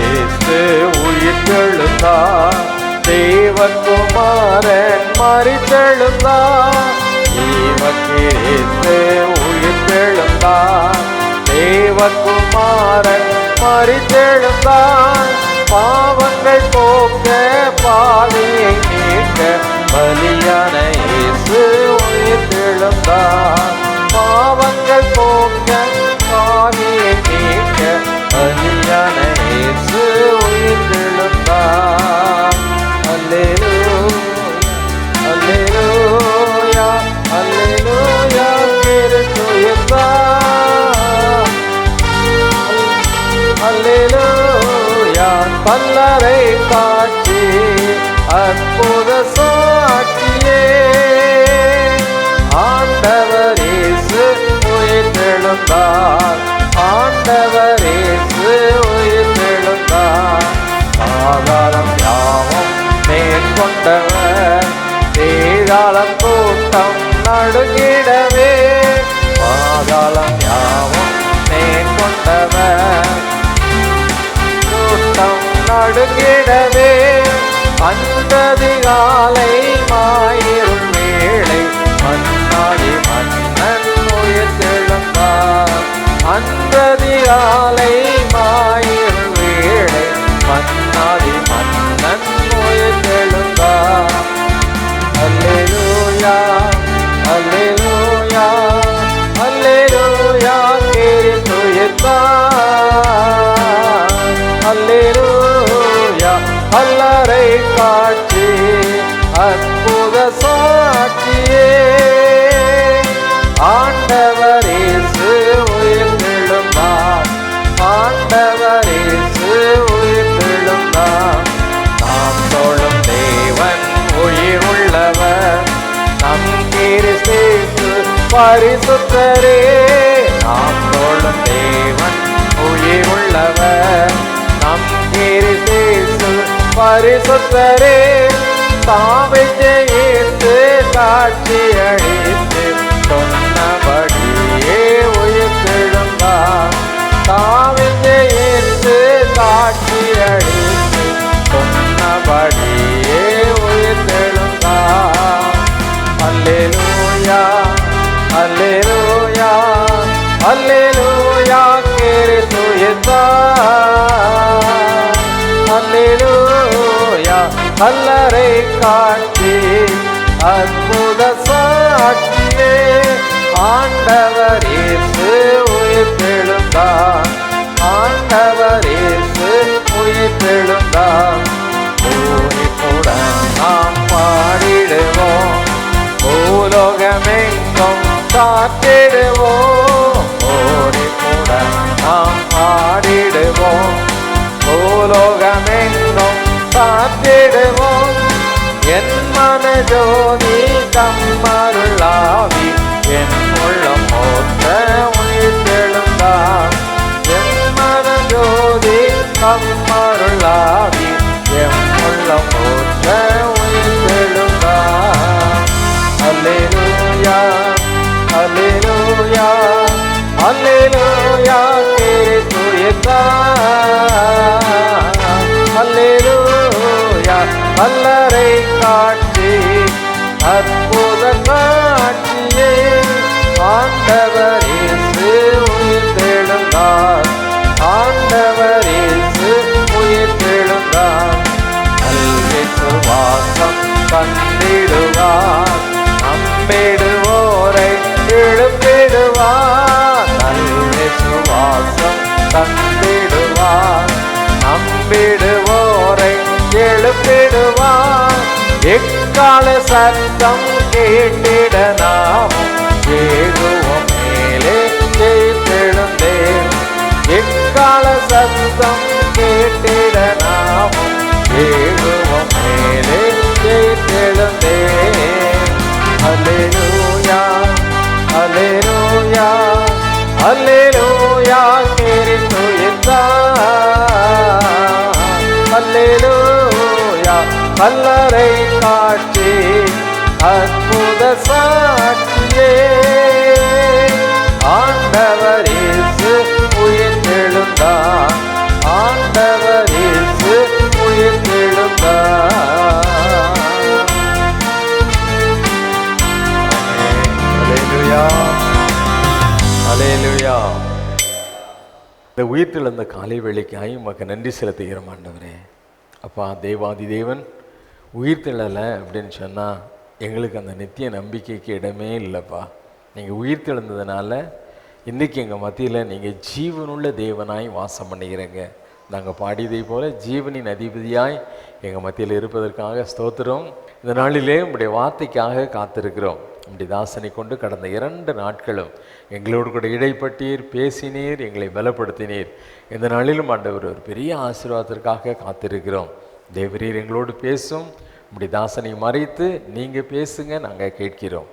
இயேசு உயிர்த்தெழுந்தார், தேவகுமாரன் மரித்தெழுந்தார். இயேசு உயிர்த்தெழுந்தார், தேவகுமாரன் மரித்தெழுந்தார். பாவங்கள் போக்க பாவியை நீக்க பலியான இயேசு உயிர்த்தெழுந்தார். பாவங்கள் போக்க பாவியை நீக்க பலியான இயேசு உயிர்த்தெழுந்தார். அல்லேலூயா அல்லேலூயா அல்லேலூயா கிறிஸ்து உயிர்த்தார். அல்லேலூயா கல்லறை காட்சி அற்புத சாட்சியே, ஆண்டவர் இயேசு உயிர்த்தெழுந்தார், ஆண்டவர் இயேசு உயிர்த்தெழுந்தார். ஆதாரம் யாவும் மேற்கொண்டவர், வேதாளம் கூட்டம் நடுங்கிடவே. பாதாளம் யாவும் மேற்கொண்டவர், கூட்டம் நடுங்கிடவே. அந்ததிகாலை மாயிருள் வேளை மன்னாடி மன்னன் உயிர்த்தெழுந்தார். அந்ததிகாலை மாயிருள் வேளை மன்னாடி மன்னன் உயிர்த்தெழுந்தார். அல்லேலூயா அல்லேலூயா அல்லேலூயா கிறிஸ்து உயிர்த்தார். அல்லேலூயா கல்லறை காட்சி அற்புத சாட்சியே, ஆண்டவர் இயேசு உயிர்த்தெழுந்தார், ஆண்டவர் இயேசு உயிர்த்தெழுந்தார். நாம் தொழும் தேவன் உயிர் உள்ளவர், நம் கிறிஸ்து பரிசுத்தரே. நாம் தொழும் தேவன் உயிர் உள்ளவர், நம் கிறிஸ்து பரிசுத்தரே. தாவை ஜெயித்து காட்சி அளித்து சொன்னபடியே உயிர்த்தெழுந்தார். தாவை ஜெயித்து காட்சி அளித்து சொன்னபடியே உயிர்த்தெழுந்தார். அல்லேலூயா அல்லேலூயா அல்லேலூயா கிறிஸ்து உயிர்த்தார். அல்லேலூயா கல்லறை காட்சி அற்புத சாட்சியே, ஆண்டவர் இயேசு உயிர்த்தெழுந்தார், ஆண்டவர் இயேசு உயிர்த்தெழுந்தார். பூரிப்புடன் நாம் பாடிடுவோம், பூலோகமெங்கும் சாற்றிடுவோம். பூரிப்புடன் நாம் பாடிடுவோம், பூலோகமெங்கும் சாற்றிடுவோம். என் மனஜோதி தம்மருளாவி என் உள்ளம் போற்ற உயிர்த்தெழுந்தார். என் மனஜோதி தம்மருளாவி என் உள்ளம் போற்ற உயிர்த்தெழுந்தார். அல்லேலூயா அல்லேலூயா அல்லேலூயா கிறிஸ்து உயிர்த்தார். அல்லேலூயா கல்லறை காட்சி அற்புத காட்சியே, ஆண்டவர் இயேசு உயிர்த்தெழுந்தார், ஆண்டவர் இயேசு உயிர்த்தெழுந்தார். விசுவாசம் தந்திடுவார், நம்பிடுவோரை எழுப்பிடுவார். விசுவாசம் தந்திடுவார், நம்பிடுவோரை எழுப்பிடுவார். எக்கால சத்தம் கேட்டிட நாமும் ஏகுவோம் மேலே ஜெயித்தெழுந்தேன். எக்கால சத்தம் கேட்டிட நாமும் ஏகுவோம் மேலே ஜெயித்தெழுந்தேன். அல்லேலூயா அல்லேலூயா அல்லேலூயா கிறிஸ்து உயிர்த்தார். அல்லேலூயா கல்லறை காட்சி அற்புத சாட்சியே, ஆண்டவர் இயேசு உயிர்த்தெழுந்தார், ஆண்டவர் இந்த உயிர்த்தெழுந்த காலை வேளைக்காய் உமக்கு நன்றி செலுத்துகிறோம் ஆண்டவரே. அப்பா, தேவாதி தேவன் உயிர்த்தெழலை அப்படின்னு சொன்னால் எங்களுக்கு அந்த நித்திய நம்பிக்கைக்கு இடமே இல்லைப்பா. நீங்கள் உயிர்த்தெழுந்ததுனால இன்றைக்கி எங்கள் மத்தியில் நீங்கள் ஜீவனுள்ள தேவனாய் வாசம் பண்ணுகிறீங்க. நாங்கள் பாடியதை போல ஜீவனின் அதிபதியாய் எங்கள் மத்தியில் இருப்பதற்காக ஸ்தோத்திரம். இந்த நாளிலே உங்களுடைய வார்த்தைக்காக காத்திருக்கிறோம். உங்களுடைய தாசனை கொண்டு கடந்த 2 நாட்களும் எங்களோடு கூட இடைப்பட்டீர், பேசினீர், எங்களை பலப்படுத்தினீர். இந்த நாளிலும் ஆண்டவர் ஒரு பெரிய ஆசீர்வாதத்திற்காக காத்திருக்கிறோம். தேவரீர் எங்களோடு பேசும். உங்களுடைய தாசனை மறைத்து நீங்கள் பேசுங்க, நாங்கள் கேட்கிறோம்.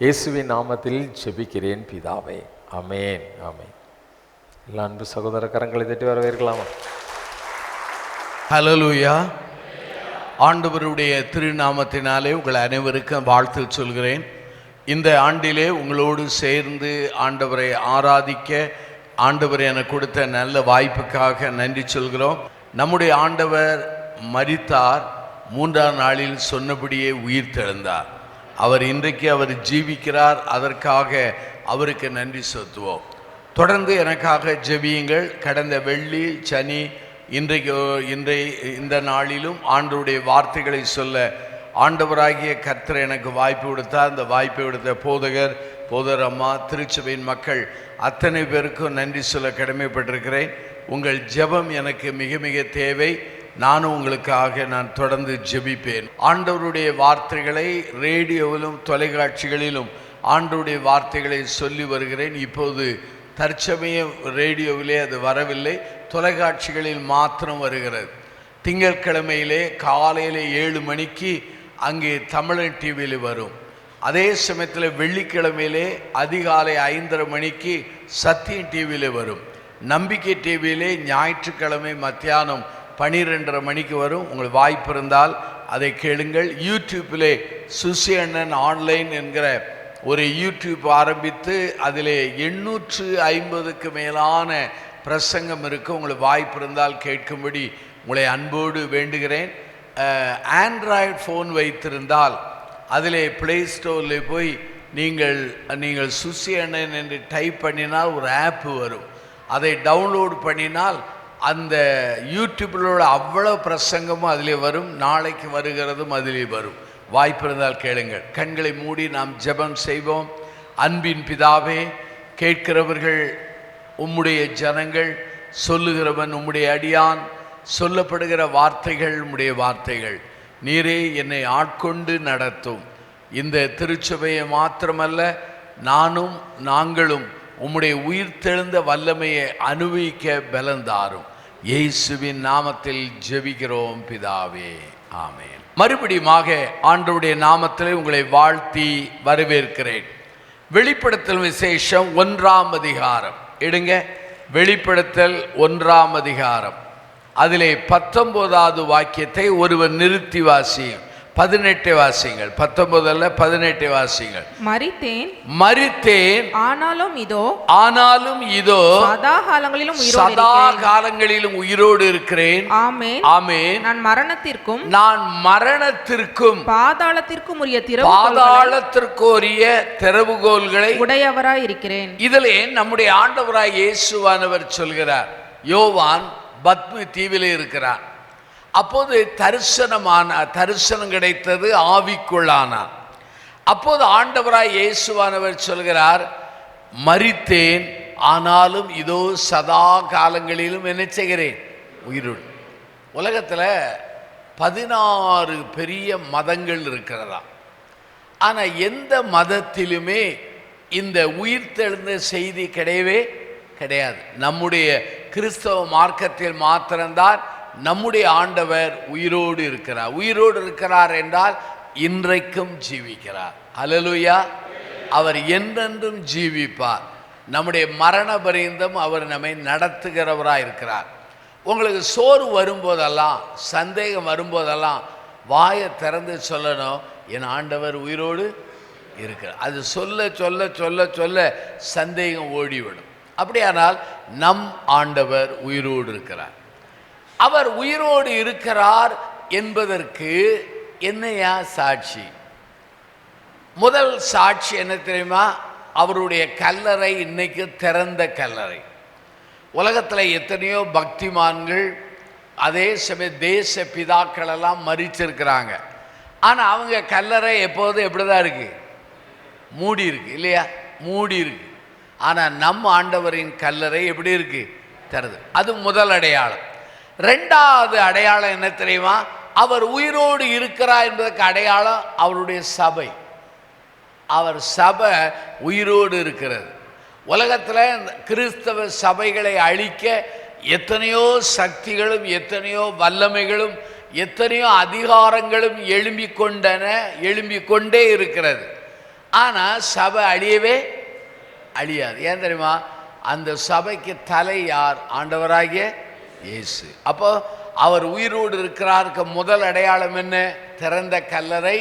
இயேசுவின் நாமத்தில் ஜெபிக்கிறேன் பிதாவே, ஆமேன், ஆமேன். எல்லா அன்பு சகோதர கரங்களை தட்டி வரவேற்கலாமா? ஹல்லேலூயா. ஆண்டவருடைய திருநாமத்தினாலே உங்கள் அனைவருக்கும் வாழ்த்து சொல்கிறேன். இந்த ஆண்டிலே உங்களோடு சேர்ந்து ஆண்டவரை ஆராதிக்க ஆண்டவர் எனக்கு கொடுத்த நல்ல வாய்ப்புக்காக நன்றி சொல்கிறோம். நம்முடைய ஆண்டவர் மரித்தார், 3ஆம் நாளில் சொன்னபடியே உயிர் தெழுந்தார். இன்றைக்கு அவர் ஜீவிக்கிறார். அதற்காக அவருக்கு நன்றி செலுத்துவோம். தொடர்ந்து எனக்காக ஜெபியுங்கள். கடந்த வெள்ளி, சனி, இந்த நாளிலும் ஆண்டவருடைய வார்த்தைகளை சொல்ல ஆண்டவராகிய கர்த்தர் எனக்கு வாய்ப்பு கொடுத்தார். அந்த வாய்ப்பை கொடுத்த போதகர் அம்மா, திருச்சபையின் மக்கள் அத்தனை பேருக்கும் நன்றி சொல்ல கடமைப்பட்டிருக்கிறேன். உங்கள் ஜெபம் எனக்கு மிக மிக தேவை. நானும் உங்களுக்காக நான் தொடர்ந்து ஜெபிப்பேன். ஆண்டவருடைய வார்த்தைகளை ரேடியோவிலும் தொலைக்காட்சிகளிலும் ஆண்டவருடைய வார்த்தைகளை சொல்லி வருகிறேன். இப்போது தற்சமய ரேடியோவிலே அது வரவில்லை, தொலைக்காட்சிகளில் மாத்திரம் வருகிறது. திங்கட்கிழமையிலே காலையில் 7 மணிக்கு அங்கே தமிழன் டிவியில் வரும். அதே சமயத்தில் வெள்ளிக்கிழமையிலே அதிகாலை 5:30 மணிக்கு சத்தியம் டிவியில் வரும். நம்பிக்கை டிவியிலே ஞாயிற்றுக்கிழமை மத்தியானம் 12:30 மணிக்கு வரும். உங்களுக்கு வாய்ப்பு இருந்தால் அதை கேளுங்கள். யூடியூப்பிலே சுசி அண்ணன் ஆன்லைன் என்கிற ஒரு யூடியூப் ஆரம்பித்து அதிலே 850க்கு மேலான பிரசங்கம் இருக்குது. உங்களுக்கு வாய்ப்பு இருந்தால் கேட்கும்படி உங்களை அன்போடு வேண்டுகிறேன். ஆண்ட்ராய்டு ஃபோன் வைத்திருந்தால் அதிலே ப்ளே ஸ்டோரில் போய் நீங்கள் சுசி அண்ணன் என்று டைப் பண்ணினால் ஒரு ஆப்பு வரும். அதை டவுன்லோடு பண்ணினால் அந்த யூடியூப்பில் உள்ள அவ்வளோ பிரசங்கமும் அதிலே வரும். நாளைக்கு வருகிறதும் அதிலே வரும். வாய்ப்பு இருந்தால் கேளுங்கள். கண்களை மூடி நாம் ஜெபம் செய்வோம். அன்பின் பிதாவே, கேட்கிறவர்கள் உம்முடைய ஜனங்கள், சொல்லுகிறவன் உம்முடைய அடியான், சொல்லப்படுகிற வார்த்தைகள் உம்முடைய வார்த்தைகள். நீரே என்னை ஆட்கொண்டு நடத்தும். இந்த திருச்சபையை மாத்திரமல்ல, நாங்களும் உம்முடைய உயிர்த்தெழுந்த வல்லமையை அனுபவிக்க பலந்தாரும். இயேசுவின் நாமத்தில் ஜெபிக்கிறோம் பிதாவே, ஆமென். மறுபடியுமாக ஆண்டவருடைய நாமத்திலே உங்களை வாழ்த்தி வரவேற்கிறேன். வெளிப்படுத்தல் விசேஷம் 1ஆம் அதிகாரம் எடுங்க. வெளிப்படுத்தல் 1ஆம் அதிகாரம் அதிலே 19வது வாக்கியத்தை ஒருவர் நிறுத்தி வாசியும். 18 வாசிங்கள். 19 அல்ல, 18 வாசிங்கள். மரித்தேன், ஆனாலும் இதோ சதா காலங்களிலும் உயிரோடு இருக்கிறேன். ஆமென், ஆமென். நான் மரணத்திற்கும் பாதாளத்திற்கும் உரிய திறவுகோல்களை உடையவராய் இருக்கிறேன். இதிலே நம்முடைய ஆண்டவராய் இயேசுவானவர் சொல்கிறார். யோவான் பத்மி தீவிலே இருக்கிறார். அப்போது தரிசனம் கிடைத்தது, ஆவிக்குள்ளானார். அப்போது ஆண்டவராய் இயேசுவானவர் சொல்கிறார், மரித்தேன், ஆனாலும் இதோ சதா காலங்களிலும் என்ன செய்கிறேன், உயிரோடு. உலகத்தில் 16 பெரிய மதங்கள் இருக்கிறதா. ஆனால் எந்த மதத்திலுமே இந்த உயிர்த்தெழுந்த செய்தி கிடையவே கிடையாது. நம்முடைய கிறிஸ்தவ மார்க்கத்தில் மாத்திரம்தான் நம்முடைய ஆண்டவர் உயிரோடு இருக்கிறார். உயிரோடு இருக்கிறார் என்றால் இன்றைக்கும் ஜீவிக்கிறார். அல்லேலூயா. அவர் என்றென்றும் ஜீவிப்பார். நம்முடைய மரண பரியந்தம் அவர் நம்மை நடத்துகிறவராக இருக்கிறார். உங்களுக்கு சோறு வரும்போதெல்லாம், சந்தேகம் வரும்போதெல்லாம் வாயை திறந்து சொல்லணும், என் ஆண்டவர் உயிரோடு இருக்கிறார். அது சொல்ல சொல்ல சொல்ல சொல்ல சந்தேகம் ஓடிவிடும். அப்படியானால் நம் ஆண்டவர் உயிரோடு இருக்கிறார். அவர் உயிரோடு இருக்கிறார் என்பதற்கு என்னையா சாட்சி? முதல் சாட்சி என்ன தெரியுமா? அவருடைய கல்லறை இன்னைக்கு திறந்த கல்லறை. உலகத்தில் எத்தனையோ பக்திமான்கள், அதே சமயம் தேச பிதாக்கள் எல்லாம் மரிச்சிருக்கிறாங்க. ஆனால் அவங்க கல்லறை எப்போதும் எப்படி தான் இருக்கு? மூடி இருக்கு இல்லையா? மூடி இருக்கு. ஆனால் நம்ம ஆண்டவரின் கல்லறை எப்படி இருக்கு? தருது. அது முதல் அடையாளம். ரெண்டாவது அடையாளம் என்ன தெரியுமா? அவர் உயிரோடு இருக்கிறார் என்பதற்கு அடையாளம் அவருடைய சபை. அவர் சபை உயிரோடு இருக்கிறது. உலகத்தில் கிறிஸ்தவ சபைகளை அழிக்க எத்தனையோ சக்திகளும் எத்தனையோ வல்லமைகளும் எத்தனையோ அதிகாரங்களும் எழும்பிக் கொண்டே இருக்கிறது. ஆனால் சபை அழியவே அழியாது. ஏன் தெரியுமா? அந்த சபைக்கு தலை யார்? ஆண்டவராகிய இயேசு. அப்போ அவர் உயிரோடு இருக்கிறாருக்கு முதல் அடையாளம் என்ன? திறந்த கல்லறை.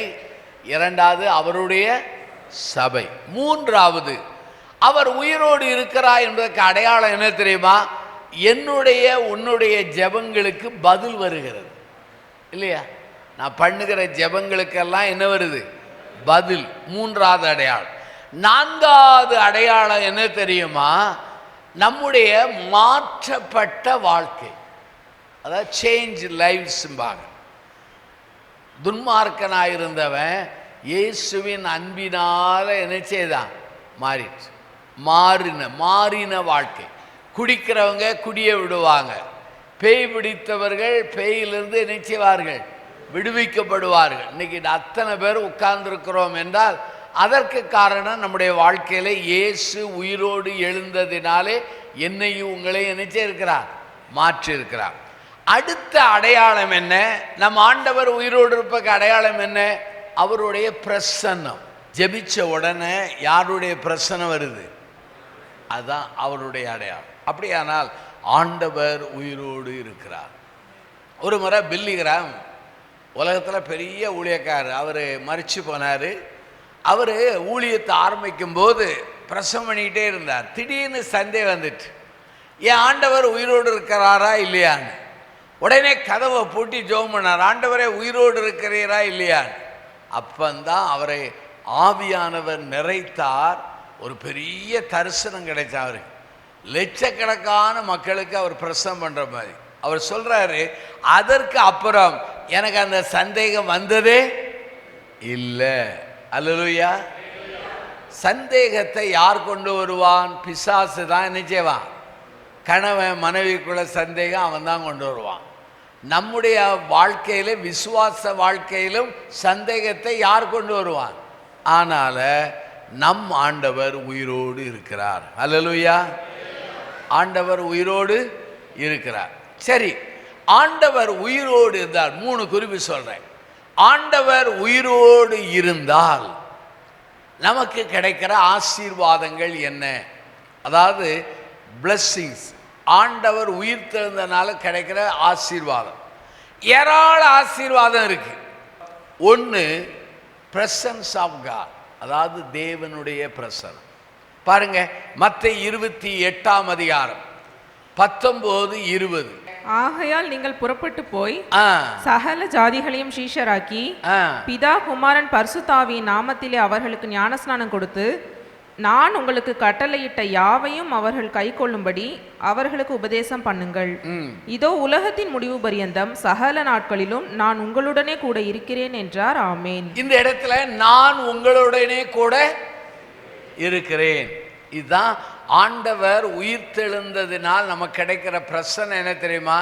இரண்டாவது அவருடைய சபை. மூன்றாவது அவர் உயிரோடு இருக்கிறார் என்பதற்கு அடையாளம் என்ன தெரியுமா? என்னுடைய உன்னுடைய ஜெபங்களுக்கு பதில் வருகிறது இல்லையா? நான் பண்ணுகிற ஜெபங்களுக்கெல்லாம் என்ன வருது? பதில். மூன்றாவது அடையாளம். நான்காவது அடையாளம் என்ன தெரியுமா? நம்முடைய மாற்றப்பட்ட வாழ்க்கை, அதாவது சேஞ்ச் லைஃப்ஸ்பாங்க. துன்மார்க்கனாயிருந்தவன் இயேசுவின் அன்பினால என்ன செய்தான்? மாறிடுச்சு. மாறின வாழ்க்கை. குடிக்கிறவங்க குடிய விடுவாங்க. பேய் பிடித்தவர்கள் பேயிலிருந்து என்ன செய்வார்கள்? விடுவிக்கப்படுவார்கள். இன்னைக்கு அத்தனை பேர் உட்கார்ந்துருக்கிறோம் என்றால் அதற்கு காரணம் நம்முடைய வாழ்க்கையில் இயேசு உயிரோடு எழுந்ததினாலே என்னையும் உங்களையும் என்ன செய்திருக்கிறார்? மாற்றியிருக்கிறார். அடுத்த அடையாளம் என்ன? நம் ஆண்டவர் உயிரோடு இருப்பதற்கு அடையாளம் என்ன? அவருடைய பிரசன்னம். ஜெபிச்ச உடனே யாருடைய பிரசன்னம் வருது? அதுதான் அவருடைய அடையாளம். அப்படியானால் ஆண்டவர் உயிரோடு இருக்கிறார். ஒரு முறை பில்லிகிராம் உலகத்தில் பெரிய ஊழியக்காரர், அவர் மரிச்சு போனார். அவர் ஊழியத்தை ஆரம்பிக்கும் போது பிரசவம் பண்ணிக்கிட்டே இருந்தார். திடீர்னு சந்தேகம் வந்துட்டு, என் ஆண்டவர் உயிரோடு இருக்கிறாரா இல்லையான்னு. உடனே கதவை பூட்டி ஜெபம் பண்ணார், ஆண்டவரே உயிரோடு இருக்கிறீரா இல்லையான்னு. அப்பந்தான் அவரை ஆவியானவர் நிறைத்தார். ஒரு பெரிய தரிசனம் கிடைச்சா அவருக்கு. லட்சக்கணக்கான மக்களுக்கு அவர் பிரசவம் பண்ணுற மாதிரி. அவர் சொல்கிறாரு, அதற்கு அப்புறம் எனக்கு அந்த சந்தேகம் வந்ததே இல்லை. அல்லேலூயா. சந்தேகத்தை யார் கொண்டு வருவான்? பிசாசு தான். என்ன செய்வான்? கணவன் மனைவிக்குள்ள சந்தேகம் அவன் தான் கொண்டு வருவான். நம்முடைய வாழ்க்கையில விசுவாச வாழ்க்கையிலும் சந்தேகத்தை யார் கொண்டு வருவான்? ஆனால் நம் ஆண்டவர் உயிரோடு இருக்கிறார். அல்லேலூயா. ஆண்டவர் உயிரோடு இருக்கிறார். சரி, ஆண்டவர் உயிரோடு இருந்தால் 3 குறிப்பு சொல்றேன். ஆண்டவர் உயிரோடு இருந்தால் நமக்கு கிடைக்கிற ஆசீர்வாதங்கள் என்ன? அதாவது பிளஸ்ஸிங்ஸ். ஆண்டவர் உயிர் தெழுந்தனால கிடைக்கிற ஆசீர்வாதம் ஏராள ஆசீர்வாதம் இருக்கு. ஒன்று பிரசன்ஸ் ஆஃப் காட், அதாவது தேவனுடைய பிரசன்னம். பாருங்க, மத்தேயு 28ஆம் அதிகாரம் 19-20. ஆகையால் நீங்கள் புறப்பட்டு போய் சகல ஜாதிகளையும் சீஷராக்கி பிதா குமாரன் பரிசுத்தாவியின் நாமத்திலே அவர்களுக்கு ஞானஸ்நானம் கொடுத்து நான் உங்களுக்கு கட்டளையிட்ட யாவையும் அவர்கள் கைக்கொள்ளும்படி அவர்களுக்கு உபதேசம் பண்ணுங்கள். இதோ உலகத்தின் முடிவு பரியந்தம் சகல நாட்களிலும் நான் உங்களுடனே கூட இருக்கிறேன் என்றார். ஆமேன். இந்த இடத்துல நான் உங்களுடனே கூட இருக்கிறேன். இதுதான் ஆண்டவர் உயிர் தெழுந்ததினால் நமக்கு கிடைக்கிற பிரசன்னை. என்ன தெரியுமா?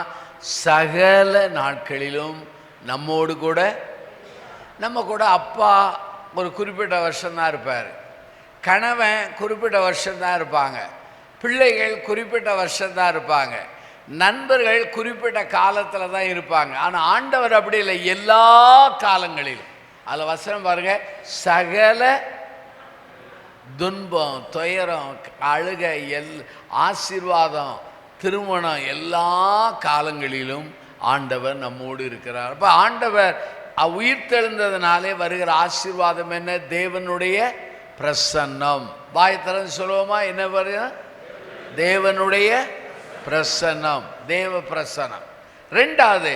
சகல நாட்களிலும் நம்மோடு கூட. நம்ம கூட அப்பா ஒரு குறிப்பிட்ட வருஷம்தான் இருப்பார், கணவன் குறிப்பிட்ட வருஷம்தான் இருப்பாங்க, பிள்ளைகள் குறிப்பிட்ட வருஷம்தான் இருப்பாங்க, நண்பர்கள் குறிப்பிட்ட காலத்தில் தான் இருப்பாங்க. ஆனால் ஆண்டவர் அப்படி இல்லை, எல்லா காலங்களிலும். அதில் வசனம் பாருங்க, சகல துன்பம், துயரம், அழுகை, ஆசீர்வாதம், திருமணம், எல்லா காலங்களிலும் ஆண்டவர் நம்மோடு இருக்கிறார். அப்போ ஆண்டவர் உயிர் தெழுந்ததுனாலே வருகிற ஆசீர்வாதம் என்ன? தேவனுடைய பிரசன்னம். வாயத்திறந்து சொல்லுவோமா? என்ன வருது? தேவனுடைய பிரசன்னம், தேவ பிரசன்னம். ரெண்டாவது,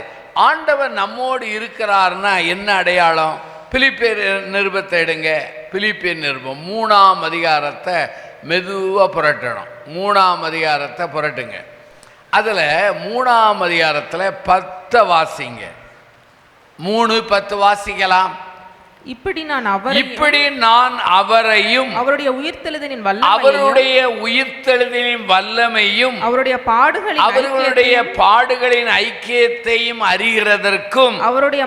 ஆண்டவர் நம்மோடு இருக்கிறார்னா என்ன அடையாளம்? பிலிப்பியர் நிருபத்தை எடுங்க. பிலிப்பியர் நிருபம் 3ஆம் அதிகாரத்தை மெதுவாக புரட்டணும். 3ஆம் அதிகாரத்தை புரட்டுங்க. அதில் 3ஆம் அதிகாரத்தில் 10 வாசிங்க. 3:10 வாசிக்கலாம். இப்படி நான் அவரையும் அவருடைய உயிர்த்தெழுதலின் வல்லமையும் அவருடைய பாடுகளின் ஐக்கியத்தையும் அறிகிறதற்கும் அவருடைய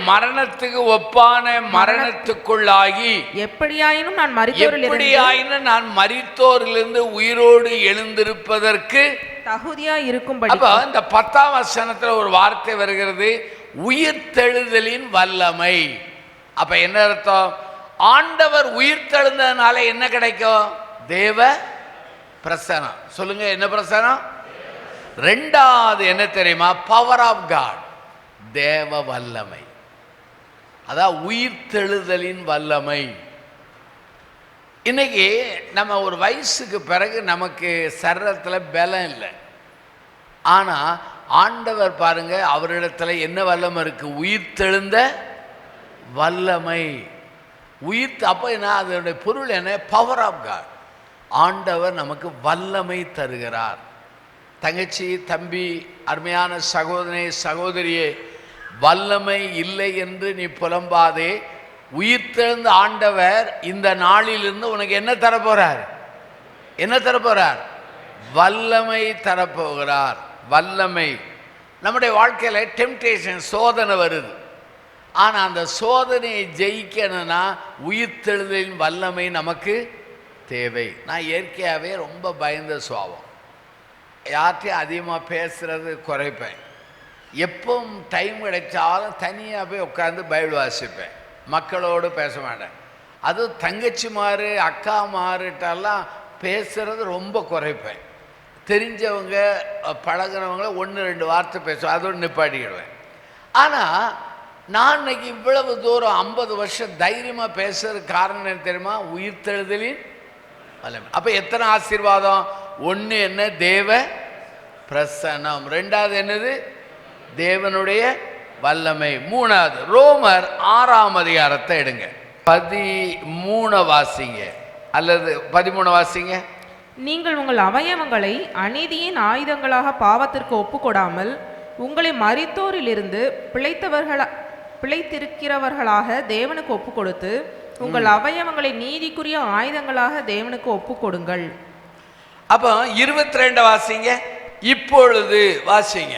மரணத்துக்கு ஒப்பான மரணத்துக்குள்ளாகி எப்படியாயினும் நான் மரித்தோரிலிருந்து உயிரோடு எழுந்திருப்பதற்கு தகுதியாய் இருக்கும்படி. அப்ப இந்த 10ஆம் வசனத்துல ஒரு வார்த்தை வருகிறது, உயிர்த்தெழுதலின் வல்லமை. அப்ப என்ன அர்த்தம்? ஆண்டவர் உயிர்த்தெழுந்ததுனால என்ன கிடைக்கும்? தேவ பிரசன்னம். சொல்லுங்க, என்ன பிரசன்னம்? 2வது என்ன தெரியுமா? பவர் ஆஃப் காட், தேவ வல்லமை. அதான் உயிர்த்தெழுதலின் வல்லமை. இன்னைக்கு நம்ம ஒரு வயசுக்கு பிறகு நமக்கு சரீரத்தில் பலம் இல்லை. ஆனா ஆண்டவர் பாருங்க, அவரிடத்துல என்ன வல்லமை இருக்கு? உயிர்த்தெழுந்த வல்லமை. அப்ப என்ன அதனுடைய பொருள் என்ன? Power of God. ஆண்டவர் நமக்கு வல்லமை தருகிறார். தங்கச்சி, தம்பி, அருமையான சகோதரனே, சகோதரியே, வல்லமை இல்லை என்று நீ புலம்பாதே. உயிர்த்தெழுந்த ஆண்டவர் இந்த நாளிலிருந்து உனக்கு என்ன தரப்போறார்? என்ன தரப்போறார்? வல்லமை தரப்போகிறார். வல்லமை. நம்முடைய வாழ்க்கையில டெம்டேஷன், சோதனை வருது. ஆனா அந்த சோதனையை ஜெயிக்கணும்னா உயிர்த்தெழுதலின் வல்லமை நமக்கு தேவை. நான் இயற்கையாகவே ரொம்ப பயந்த சுபாவம். யார்கிட்டையும் அதிகமாக பேசுறது குறைப்பேன். எப்பவும் டைம் கிடைச்சாலும் தனியாக போய் உட்காந்து பைபிள் வாசிப்பேன். மக்களோடு பேச மாட்டேன். அதுவும் தங்கச்சிமாரு, அக்கா மாருட்டெல்லாம் பேசுறது ரொம்ப குறைப்பேன். தெரிஞ்சவங்க, பழகிறவங்கள 1-2 வார்த்தை பேசுவேன், அதோடு நிப்பாட்டிக்கிடுவேன். ஆனால் நான் இன்னைக்கு இவ்வளவு தூரம் 50 வருஷம் தைரியமாக பேசுறதுக்கு காரணம் என்ன தெரியுமா? உயிர்த்தெழுதலின் வல்லமை. அப்போ எத்தனை ஆசீர்வாதம்? 1 என்ன? தேவ பிரசன்னம். 2வது என்னது? தேவனுடைய வல்லமை. 3வது ரோமர் 6ஆம் அதிகாரத்தை எடுங்க. 13 வாசிங்க, அல்லது 13 வாசிங்க. நீங்கள் உங்கள் அவயவங்களை அநீதியின் ஆயுதங்களாக பாவத்திற்கு ஒப்புக்கொடாமல் உங்களை மரித்தோரிலிருந்து பிழைத்திருக்கிறவர்களாக தேவனுக்கு ஒப்பு கொடுத்து உங்கள் அவயவங்களை நீதிக்குரிய ஆயுதங்களாக தேவனுக்கு ஒப்பு கொடுங்கள். அப்போ 22 வாசிங்க. இப்பொழுது வாசிங்க,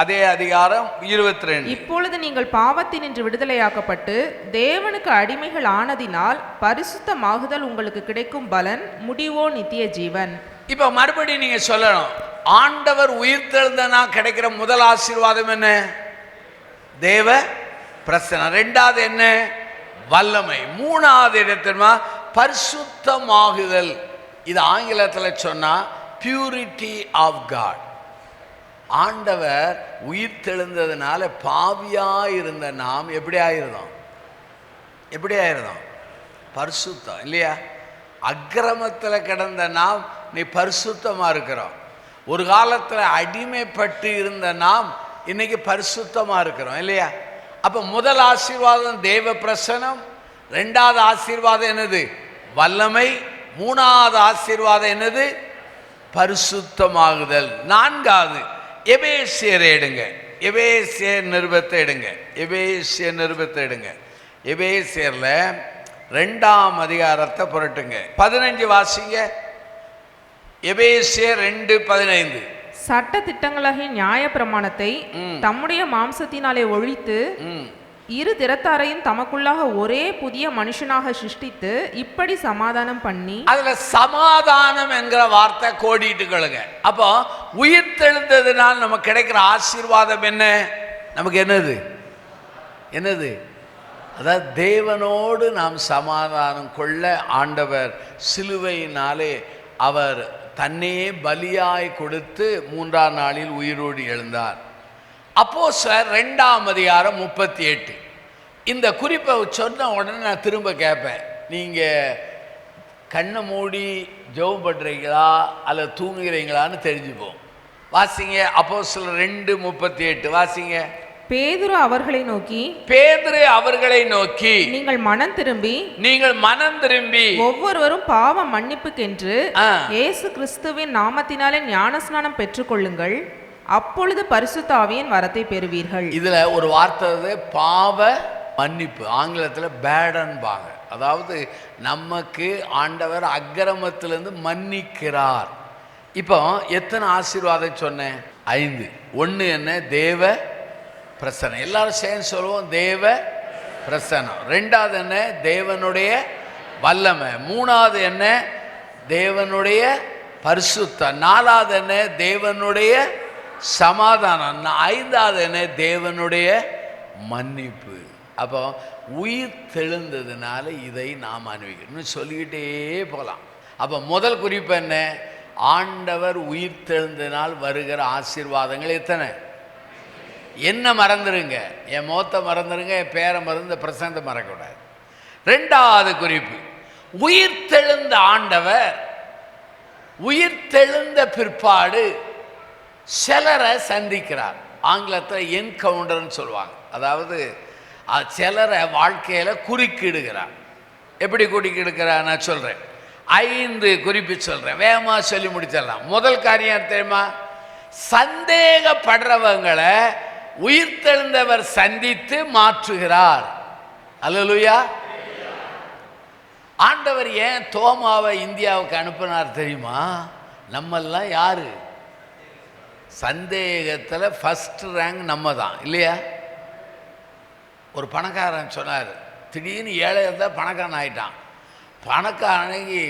அதே அதிகாரம் 22. இப்பொழுது நீங்கள் பாவத்தினின்று விடுதலையாக்கப்பட்டு தேவனுக்கு அடிமைகள் ஆனதினால் பரிசுத்தமாகுதல் உங்களுக்கு கிடைக்கும் பலன், முடிவோ நித்திய ஜீவன். இப்ப மறுபடியும் நீங்க சொல்லணும், ஆண்டவர் உயிர்த்தெழுந்தனா கிடைக்கிற முதல் ஆசீர்வாதம் என்ன? தேவ பிரசன்னம். 2வது என்ன? வல்லமை. 3வது இடத்துல பரிசுத்தமாகுதல். இது ஆங்கிலத்தில் சொன்னா பியூரிட்டி ஆஃப் காட். ஆண்டவர் உயிர்த்தெழுந்ததுனால பாவியா இருந்த நாம் எப்படி ஆயிருந்தோம்? எப்படி ஆயிருந்தோம்? பரிசுத்தம் இல்லையா? அக்கிரமத்தில் கிடந்த நாம் நீ பரிசுத்தமா இருக்கிறோம். ஒரு காலத்தில் அடிமைப்பட்டு இருந்த நாம் இன்னைக்கு பரிசுத்தமா இருக்கிறோம் இல்லையா? அப்ப முதல் ஆசீர்வாதம் தேவ பிரசன்னம். 2வது ஆசீர்வாதம் என்னது? வல்லமை. 3வது ஆசீர்வாதம் என்னது? பரிசுத்தமாகுதல். 4வது எபேசியரை எடுங்க. எபேசியர் நிருபத்தை எடுங்க. எபேசியர் நிருபத்தை எடுங்க. எபேசியர்ல 2ஆம் அதிகாரத்தை புரட்டுங்க. 15 வாசிங்க. எபேசியர் 2:15. சட்ட திட்டங்களாகிய நியாய பிரமாணத்தை தம்முடைய மாம்சத்தினாலே ஒழித்து இரு திறத்தாரையும் தமக்குள்ளாக ஒரே புதிய மனுஷனாக சிருஷ்டித்து இப்படி சமாதானம் பண்ணி. அதுல சமாதானம் என்கிற வார்த்தை கோடிட்டுகளுங்க. அப்போ உயிர்த்தெழுந்ததுனால் நமக்கு கிடைக்கிற ஆசீர்வாதம் என்ன? நமக்கு என்னது? என்னது? அதாவது தேவனோடு நாம் சமாதானம் கொள்ள ஆண்டவர் சிலுவையினாலே அவர் தன்னையே பலியாய் கொடுத்து 3ஆம் நாளில் உயிரோடு எழுந்தார். அப்போஸ்தலர் 2ஆம் அதிகாரம் 38. இந்த குறிப்பை சொன்ன உடனே நான் திரும்ப கேட்பேன், நீங்கள் கண்ணை மூடி ஜெபம் பண்ணுறீங்களா அல்லது தூங்குகிறீங்களான்னு தெரிஞ்சுப்போம். வாசிங்க அப்போஸ்தலர் 2:38 வாசிங்க. பேதுரு அவர்களை நோக்கி நீங்கள் மனம் திரும்பி ஒவ்வொருவரும் பாவ மன்னிப்புக்கென்று இயேசு கிறிஸ்துவின் நாமத்தினாலே ஞானஸ்நானம் பெற்றுக்கொள்ளுங்கள், அப்பொழுது பரிசுத்த ஆவியின் வரத்தை பெறுவீர்கள். இதுல ஒரு வார்த்தை பாவ மன்னிப்பு, ஆங்கிலத்தில் பேடன்பாங்க. அதாவது நமக்கு ஆண்டவர் அக்கிரமத்திலிருந்து மன்னிக்கிறார். இப்போ எத்தனை ஆசீர்வாதம் சொன்னேன்? 5. 1 என்ன? தேவ பிரசன்னம். எல்லாரும் சேர்ந்து சொல்லுவோம், தேவ பிரசன்னம். 2வது என்ன? தேவனுடைய வல்லமை. 3வது என்ன? தேவனுடைய பரிசுத்தம். 4வது என்ன? தேவனுடைய சமாதானம். 5வது என்ன? தேவனுடைய மன்னிப்பு. அப்போ உயிர் தெழுந்ததுனால இதை நாம் அனுபவிக்கணும், சொல்லிக்கிட்டே போகலாம். அப்போ முதல் குறிப்பு என்ன? ஆண்டவர் உயிர் தெழுந்ததினால் வருகிற ஆசீர்வாதங்கள் எத்தனை? என்ன மறந்துருங்க, என் முகத்தை மறந்துருங்க, என் பேரை மறந்து பிரசன்னத்தை மறக்கக்கூடாது. 2வது குறிப்பு, உயிர் தெழுந்த ஆண்டவர் உயிர் தெழுந்த பிற்பாடு சிலரை சந்திக்கிறார். ஆங்கிலத்தில் என்கவுண்டர்னு சொல்லுவாங்க. அதாவது சிலரை வாழ்க்கையில் குறுக்கிடுகிறார். எப்படி குறுக்கிடுகிறார் நான் சொல்கிறேன். 5 குறிப்பு சொல்கிறேன், வேகமாக சொல்லி முடிச்சிடலாம். முதல் காரியம் தெரியுமா? சந்தேகப்படுறவங்களை உயிர்த்தெழுந்தவர் சந்தித்து மாற்றுகிறார். அல்லேலூயா. ஆண்டவர் ஏன் தோமாவை இந்தியாவுக்கு அனுப்பினார் தெரியுமா? நம்மெல்லாம் யாரு? சந்தேகத்தில் ஃபர்ஸ்ட் ரேங்க் நம்ம தான், இல்லையா? ஒரு பணக்காரன் சொன்னார், திடீர்னு ஏழை இருந்தால் பணக்காரன் ஆகிட்டான். பணக்காரனைக்கு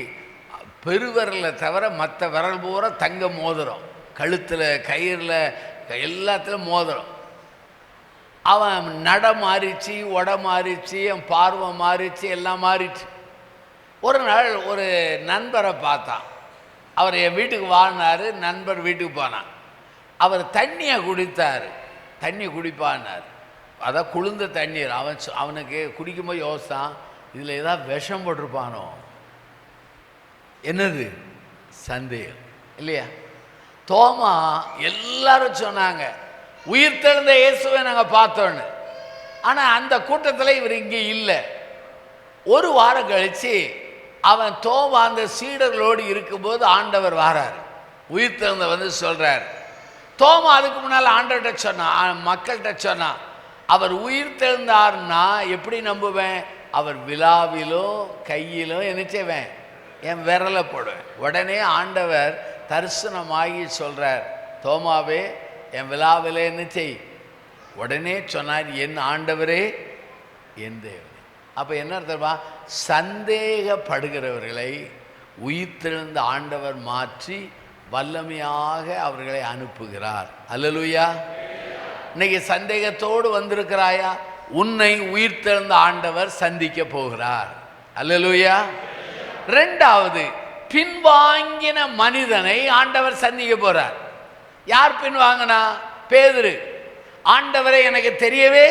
பெருவிரலில் தவிர மற்ற விரல் பூரா தங்க மோதிரம், கழுத்தில் கயிறில் எல்லாத்துலையும் மோதிரம். அவன் நட மாறிச்சு, உட மாறிச்சு, என் பார்வை மாறிச்சு, எல்லாம் மாறிச்சு. ஒரு நாள் ஒரு நண்பரை பார்த்தான். அவர் என் வீட்டுக்கு வாழ்னார். நண்பர் வீட்டுக்கு போனான். அவர் தண்ணியை குடித்தார். தண்ணி குடிப்பான்னார். அதான் குளிர்ந்த தண்ணீர். அவனுக்கு குடிக்கும்போது யோசித்தான், இதில் ஏதாவது விஷம் போட்டிருப்பானோ. என்னது? சந்தேகம், இல்லையா? தோமா எல்லாரும் சொன்னாங்க உயிர் தெழுந்த இயேசுவை நாங்கள் பார்த்தோன்னு. ஆனால் அந்த கூட்டத்தில் இவர் இங்கே இல்லை. ஒரு வாரம் கழித்து அவன் தோமா அந்த சீடர்களோடு இருக்கும்போது ஆண்டவர் வாரார். உயிர் தெழுந்த வந்து சொல்கிறார். தோமா அதுக்கு முன்னால் ஆண்டவர்கிட்ட சொன்னான், மக்கள்கிட்ட சொன்னான், அவர் உயிர் தெழுந்தார்னா எப்படி நம்புவேன்? அவர் விழாவிலும் கையிலும் என்ன செய்வேன்? என் விரலை போடுவேன். உடனே ஆண்டவர் தரிசனமாகி சொல்கிறார், தோமாவே என் விழாவில் என்ன செய். உடனே சொன்னார், என் ஆண்டவரே என் தேவனே. அப்போ என்ன அர்த்தமா? சந்தேகப்படுகிறவர்களை உயிர்த்தெழுந்த ஆண்டவர் மாற்றி வல்லமையாக அவர்களை அனுப்புகிறார். அல்லேலூயா. இன்னைக்கு சந்தேகத்தோடு வந்திருக்கிறாயா? உன்னை உயிர்த்தெழுந்த ஆண்டவர் சந்திக்க போகிறார். அல்லேலூயா. 2வது, பின்வாங்கின மனிதனை ஆண்டவர் சந்திக்க போறார். யார் பின்வாங்கினா? பேதுரு. ஆண்டவரை எனக்கு தெரியவே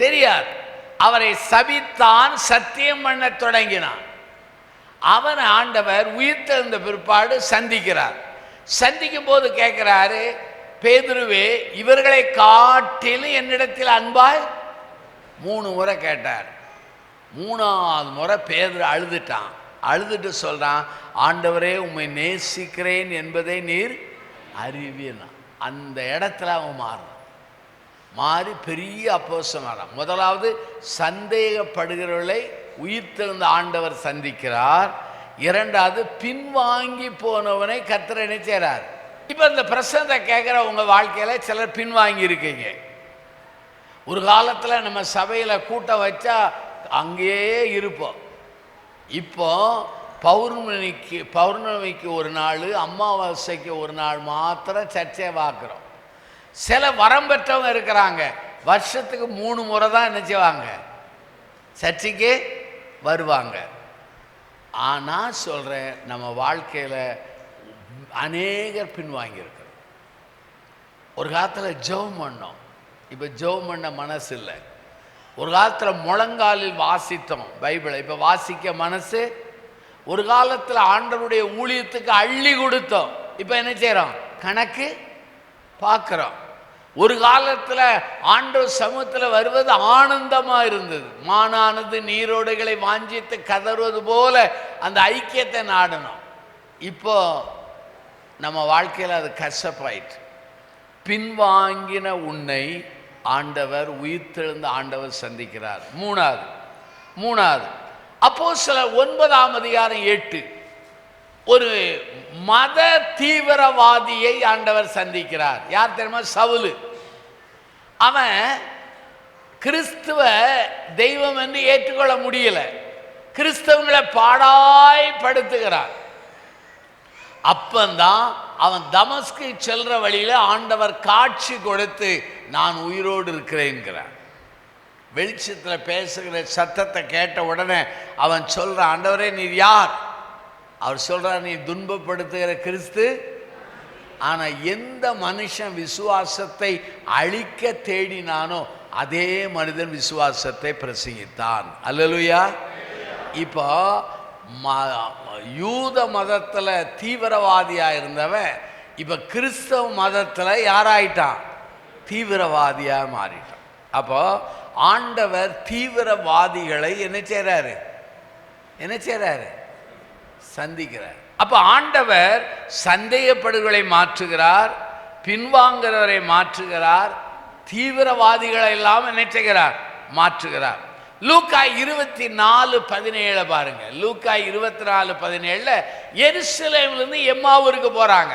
தெரியாது. அவரை சபித்தான், சத்தியம் பண்ண தொடங்கினான். அவன் ஆண்டவர் உயிர்த்தெழுந்த பிற்பாடு சந்திக்கிறார். சந்திக்கும் போது கேட்கிறாரு, பேதுருவே இவர்களை காட்டிலும் என்னிடத்தில் அன்பாய்? 3 முறை கேட்டார். 3வது முறை பேதுரு அழுதுட்டான். அழுதுட்டு சொல்றான், ஆண்டவரே உம்மை நேசிக்கிறேன் என்பதை நீர் அறிவீனா. அந்த இடத்துல அவன் மாறி பெரிய அப்போஸ்தலனானான். முதலாவது சந்தேகப்படுகிறவர்களை உயிர்த்தெழுந்த ஆண்டவர் சந்திக்கிறார். 2வது பின்வாங்கி போனவனை கர்த்தர் என்ன செய்றார்? இப்போ இந்த பிரசனத்தை கேட்குற உங்கள் வாழ்க்கையில் சிலர் பின்வாங்கி இருக்கீங்க. ஒரு காலத்தில் நம்ம சபையில் கூட்டம் வச்சா அங்கேயே இருப்போம். இப்போ பௌர்ணமிக்கு ஒரு நாள், அமாவாசைக்கு ஒரு நாள் மாத்திரம் சர்ச்சை பார்க்குறோம். சில வரம் பெற்றவங்க இருக்கிறாங்க, வருஷத்துக்கு 3 முறை தான் என்ன செய்வாங்க? சர்ச்சைக்கு வருவாங்க. ஆனால் சொல்கிறேன், நம்ம வாழ்க்கையில் அநேகர் பின்வாங்கியிருக்கிறோம். ஒரு காலத்தில் ஜெபம் பண்ணோம், இப்போ ஜெபம் பண்ண மனசு இல்லை. ஒரு காலத்தில் முழங்காலில் வாசித்தோம் பைபிளை, இப்போ வாசிக்க மனசு. ஒரு காலத்தில் ஆண்டவருடைய ஊழியத்துக்கு அள்ளி கொடுத்தோம், இப்போ என்ன செய்கிறோம்? கணக்கு பார்க்குறோம். ஒரு காலத்தில் ஆண்டவர் சமூகத்தில் வருவது ஆனந்தமா இருந்தது. மானானது நீரோடைகளை வாஞ்சித்து கதறுவது போல அந்த ஐக்கியத்தை நாடணும். இப்போ நம்ம வாழ்க்கையில் அது கசப்பாயிற்று. பின்வாங்கின உன்னை ஆண்டவர், உயிர்த்தெழுந்த ஆண்டவர் சந்திக்கிறார். மூணாவது அப்போஸ்தலர் 9:8 ஒரு மத தீவிரவாதியை ஆண்டவர் சந்திக்கிறார். யார் தெரியுமா? சவுலு. அவன் கிறிஸ்துவ தெய்வம் என்று ஏற்றுக்கொள்ள முடியல, கிறிஸ்தவங்களை பாடாய்படுத்துகிறான். அப்பந்தான் அவன் தமஸ்கு செல்ற வழியில ஆண்டவர் காட்சி கொடுத்து நான் உயிரோடு இருக்கிறேன்கிறான். வெளிச்சத்தில் பேசுகிற சத்தத்தை கேட்ட உடனே அவன் சொல்றான், ஆண்டவரே நீர் யார்? அவர் சொல்றார், நீ துன்பப்படுத்துகிற கிறிஸ்து. ஆனா எந்த மனுஷன் விசுவாசத்தை அழிக்க தேடினானோ அதே மனிதன் விசுவாசத்தை பிரசங்கித்தான். அல்லேலூயா. இப்போ யூத மதத்துல தீவிரவாதியா இருந்தவன் இப்ப கிறிஸ்தவ மதத்துல யாராயிட்டான்? தீவிரவாதியா மாறிட்டான். அப்போ ஆண்டவர் தீவிரவாதிகளை என்ன செய்றாரு? சந்திக்கிறார். அப்ப ஆண்டவர் சந்தேகப்படுகளை மாற்றுகிறார், பின்வாங்குறவரை மாற்றுகிறார், தீவிரவாதிகளை எல்லாம் என்ன செய்கிறார்? மாற்றுகிறார். லூக்கா 24:17 பாருங்க. லூக்கா 24:17 எருசலேமிலிருந்து எம்மாவூருக்கு போறாங்க.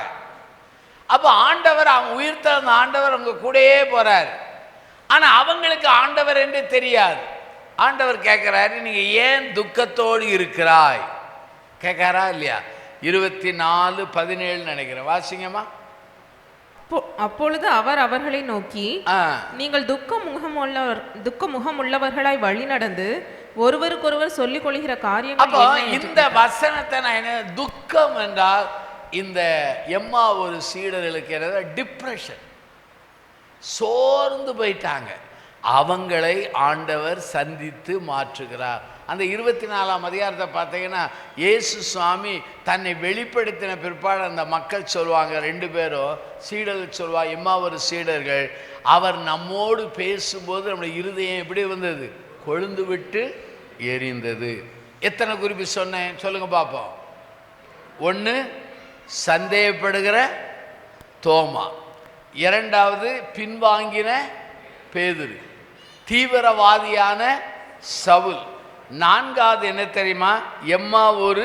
அப்ப ஆண்டவர், அவங்க உயிர்த்தெழுந்த ஆண்டவர் அவங்க கூடயே போறாரு. ஆனா அவங்களுக்கு ஆண்டவர் என்று தெரியாது. ஆண்டவர் கேட்கிறாரு, நீங்க ஏன் துக்கத்தோடு இருக்கிறாய்? கேட்காரா இல்லையா? 24:17 நினைக்கிறேன். வாசிங்கம்மா. அப்பொழுது அவர் அவர்களை நோக்கி, நீங்கள் துக்க முகமுள்ளவர்களாய் வழி நடந்து ஒருவருக்கொருவர் சொல்லிக் கொள்கிற காரியங்கள். இந்த வசனத்தை நான் என்ன, துக்கம் என்றால் இந்த எம்மா ஒரு சீடர்களுக்கு டிப்ரெஷன், சோர்ந்து போயிட்டாங்க. அவங்களை ஆண்டவர் சந்தித்து மாற்றுகிறார். அந்த 24ஆம் அதிகாரத்தை பார்த்தீங்கன்னா இயேசு சுவாமி தன்னை வெளிப்படுத்தின பிற்பாடு அந்த மக்கள் சொல்லுவாங்க, 2 பேரும் சீடர்கள் சொல்லுவாங்க, எம்மாவூர் சீடர்கள், அவர் நம்மோடு பேசும்போது நம்முடைய இருதயம் எப்படி வந்தது? கொழுந்து விட்டு எரிந்தது. எத்தனை குறிப்பு சொன்னேன் சொல்லுங்க பார்ப்போம். 1 சந்தேகப்படுகிற தோமா, 2வது பின்வாங்கின பேதுரு, தீவிரவாதியான சவுல், 4வது என்ன தெரியுமா? எம்மா ஒரு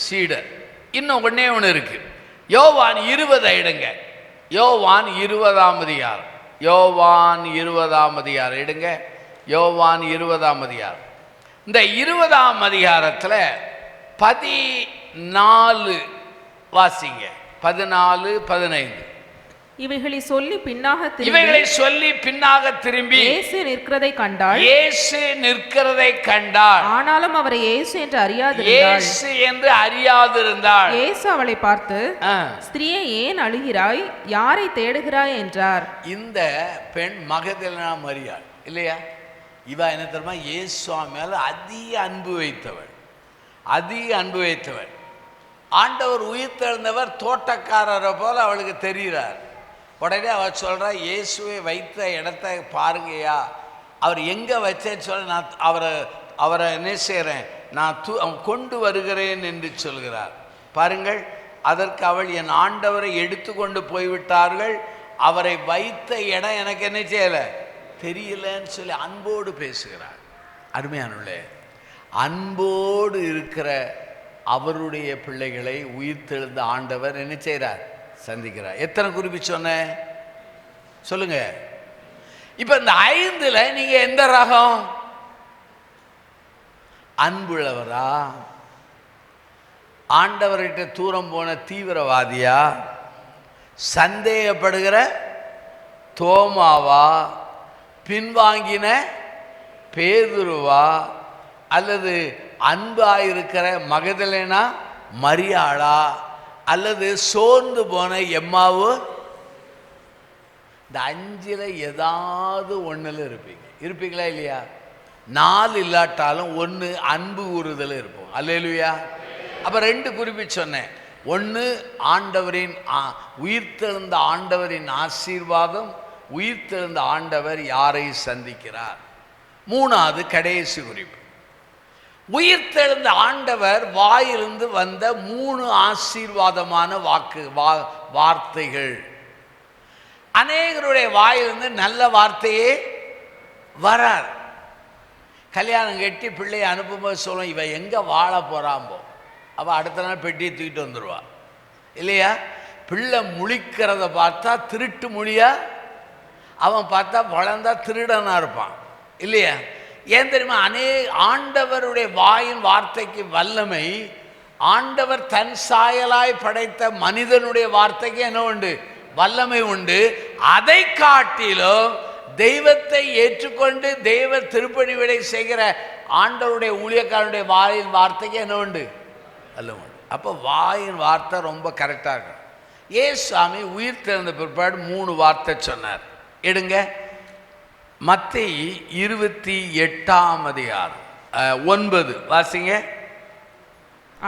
சீடர். இன்னும் ஒண்ணு இருக்கு. யோவான் 20 எடுங்க. யோவான் 20ஆம் அதிகாரம். யோவான் 20ஆம் அதிகாரம் எடுங்க. யோவான் 20ஆம் அதிகாரம். இந்த 20ஆம் அதிகாரத்துல 14 வாசிங்க. 14, 15. இவைகளை சொல்லி பின்னாக திரும்பி இயேசு நிற்கிறதை கண்டாள். ஆனாலும் அவரை இயேசு என்று அறியாதிருந்தாள். இயேசு அவளை பார்த்து, ஸ்திரீயே ஏன் அழுகிறாய்? யாரை தேடுகிறாய் என்றார். இந்த பெண் மகதலேனா மரியாள் இல்லையா? இவ என்ன தெரியுமா? இயேசு மேல அதிக அன்பு வைத்தவள். ஆண்டவர் உயிர்த்தெழுந்தவர் தோட்டக்காரரை போல அவளுக்கு தெரிகிறார். உடனே அவர் சொல்றா, இயேசுவை வைத்த இடத்தை பாருங்கய்யா, அவர் எங்க வச்சேன்னு சொல்ல, நான் அவரை என்ன செய்கிறேன், நான் கொண்டு வருகிறேன் என்று சொல்கிறார். பாருங்கள், அதற்கு அவள், என் ஆண்டவரை எடுத்து கொண்டு போய்விட்டார்கள், அவரை வைத்த இடம் எனக்கு என்ன செய்யலை தெரியலன்னு சொல்லி அன்போடு பேசுகிறார். அருமையானவர்களே, அன்போடு இருக்கிற அவருடைய பிள்ளைகளை உயிர்த்தெழுந்த ஆண்டவர் என்ன செய்கிறார்? சந்திக்கிறார். எத்தனை குறிப்பு சொன்னேன் சொல்லுங்க. இப்ப இந்த 5ல நீங்க எந்த ரகம்? அன்புள்ளவரா? ஆண்டவர்கிட்ட தூரம் போன தீவிரவாதியா? சந்தேகப்படுகிற தோமாவா? பின்வாங்கின பேதுருவா? அல்லது அன்பாயிருக்கிற மகதலேனா மரியாளா? அல்லது சோர்ந்து போன எம்மாவு? இந்த 5ல் ஏதாவது ஒண்ணுல இருப்பீங்களா இல்லையா? 4 இல்லாட்டாலும் 1 அன்பு கூறுதல் இருப்போம். அல்லேலூயா. அப்ப 2 குறிப்பு சொன்னேன். 1 ஆண்டவரின் உயிர்த்தெழுந்த ஆண்டவரின் ஆசீர்வாதம், உயிர்த்தெழுந்த ஆண்டவர் யாரை சந்திக்கிறார்? மூணாவது கடைசி குறிப்பு, உயிர்த்தெழுந்த ஆண்டவர் வாயிலிருந்து வந்த 3 ஆசீர்வாதமான வார்த்தைகள். அநேகருடைய வாயிலிருந்து நல்ல வார்த்தையே வராது. கல்யாணம் கட்டி பிள்ளையை அனுப்பும்போது சொல்லுவோம், இவன் எங்கே வாழ போகிறாம்போ, அவள் அடுத்த நாள் பெட்டியை தூக்கிட்டு வந்துடுவா இல்லையா? பிள்ளை முழிக்கிறத பார்த்தா திருட்டு மொழியா, அவன் பார்த்தா வளர்ந்தா திருடனாக இருப்பான் இல்லையா? ஏன் தெரியுமா? ஆண்டவருடைய வாயின் வார்த்தைக்கு வல்லமை, ஆண்டவர் தன் சாயலாய் படைத்த மனிதனுடைய வார்த்தைக்கு என்ன உண்டு? வல்லமை உண்டு. அதை காட்டிலும் தெய்வத்தை ஏற்றுக்கொண்டு தெய்வ திருப்பணி விடை செய்கிற ஆண்டவருடைய ஊழியக்காரனுடைய வாயின் வார்த்தைக்கு என்ன உண்டு? வல்லமை உண்டு. அப்போ வாயின் வார்த்தை ரொம்ப கரெக்டாக இருக்கும். ஏசாமி உயிர் திறந்த பிற்பாடு 3 வார்த்தை சொன்னார். எடுங்க, மத்தேயு 28ஆம் அதிகாரம் 9 வாசிங்க.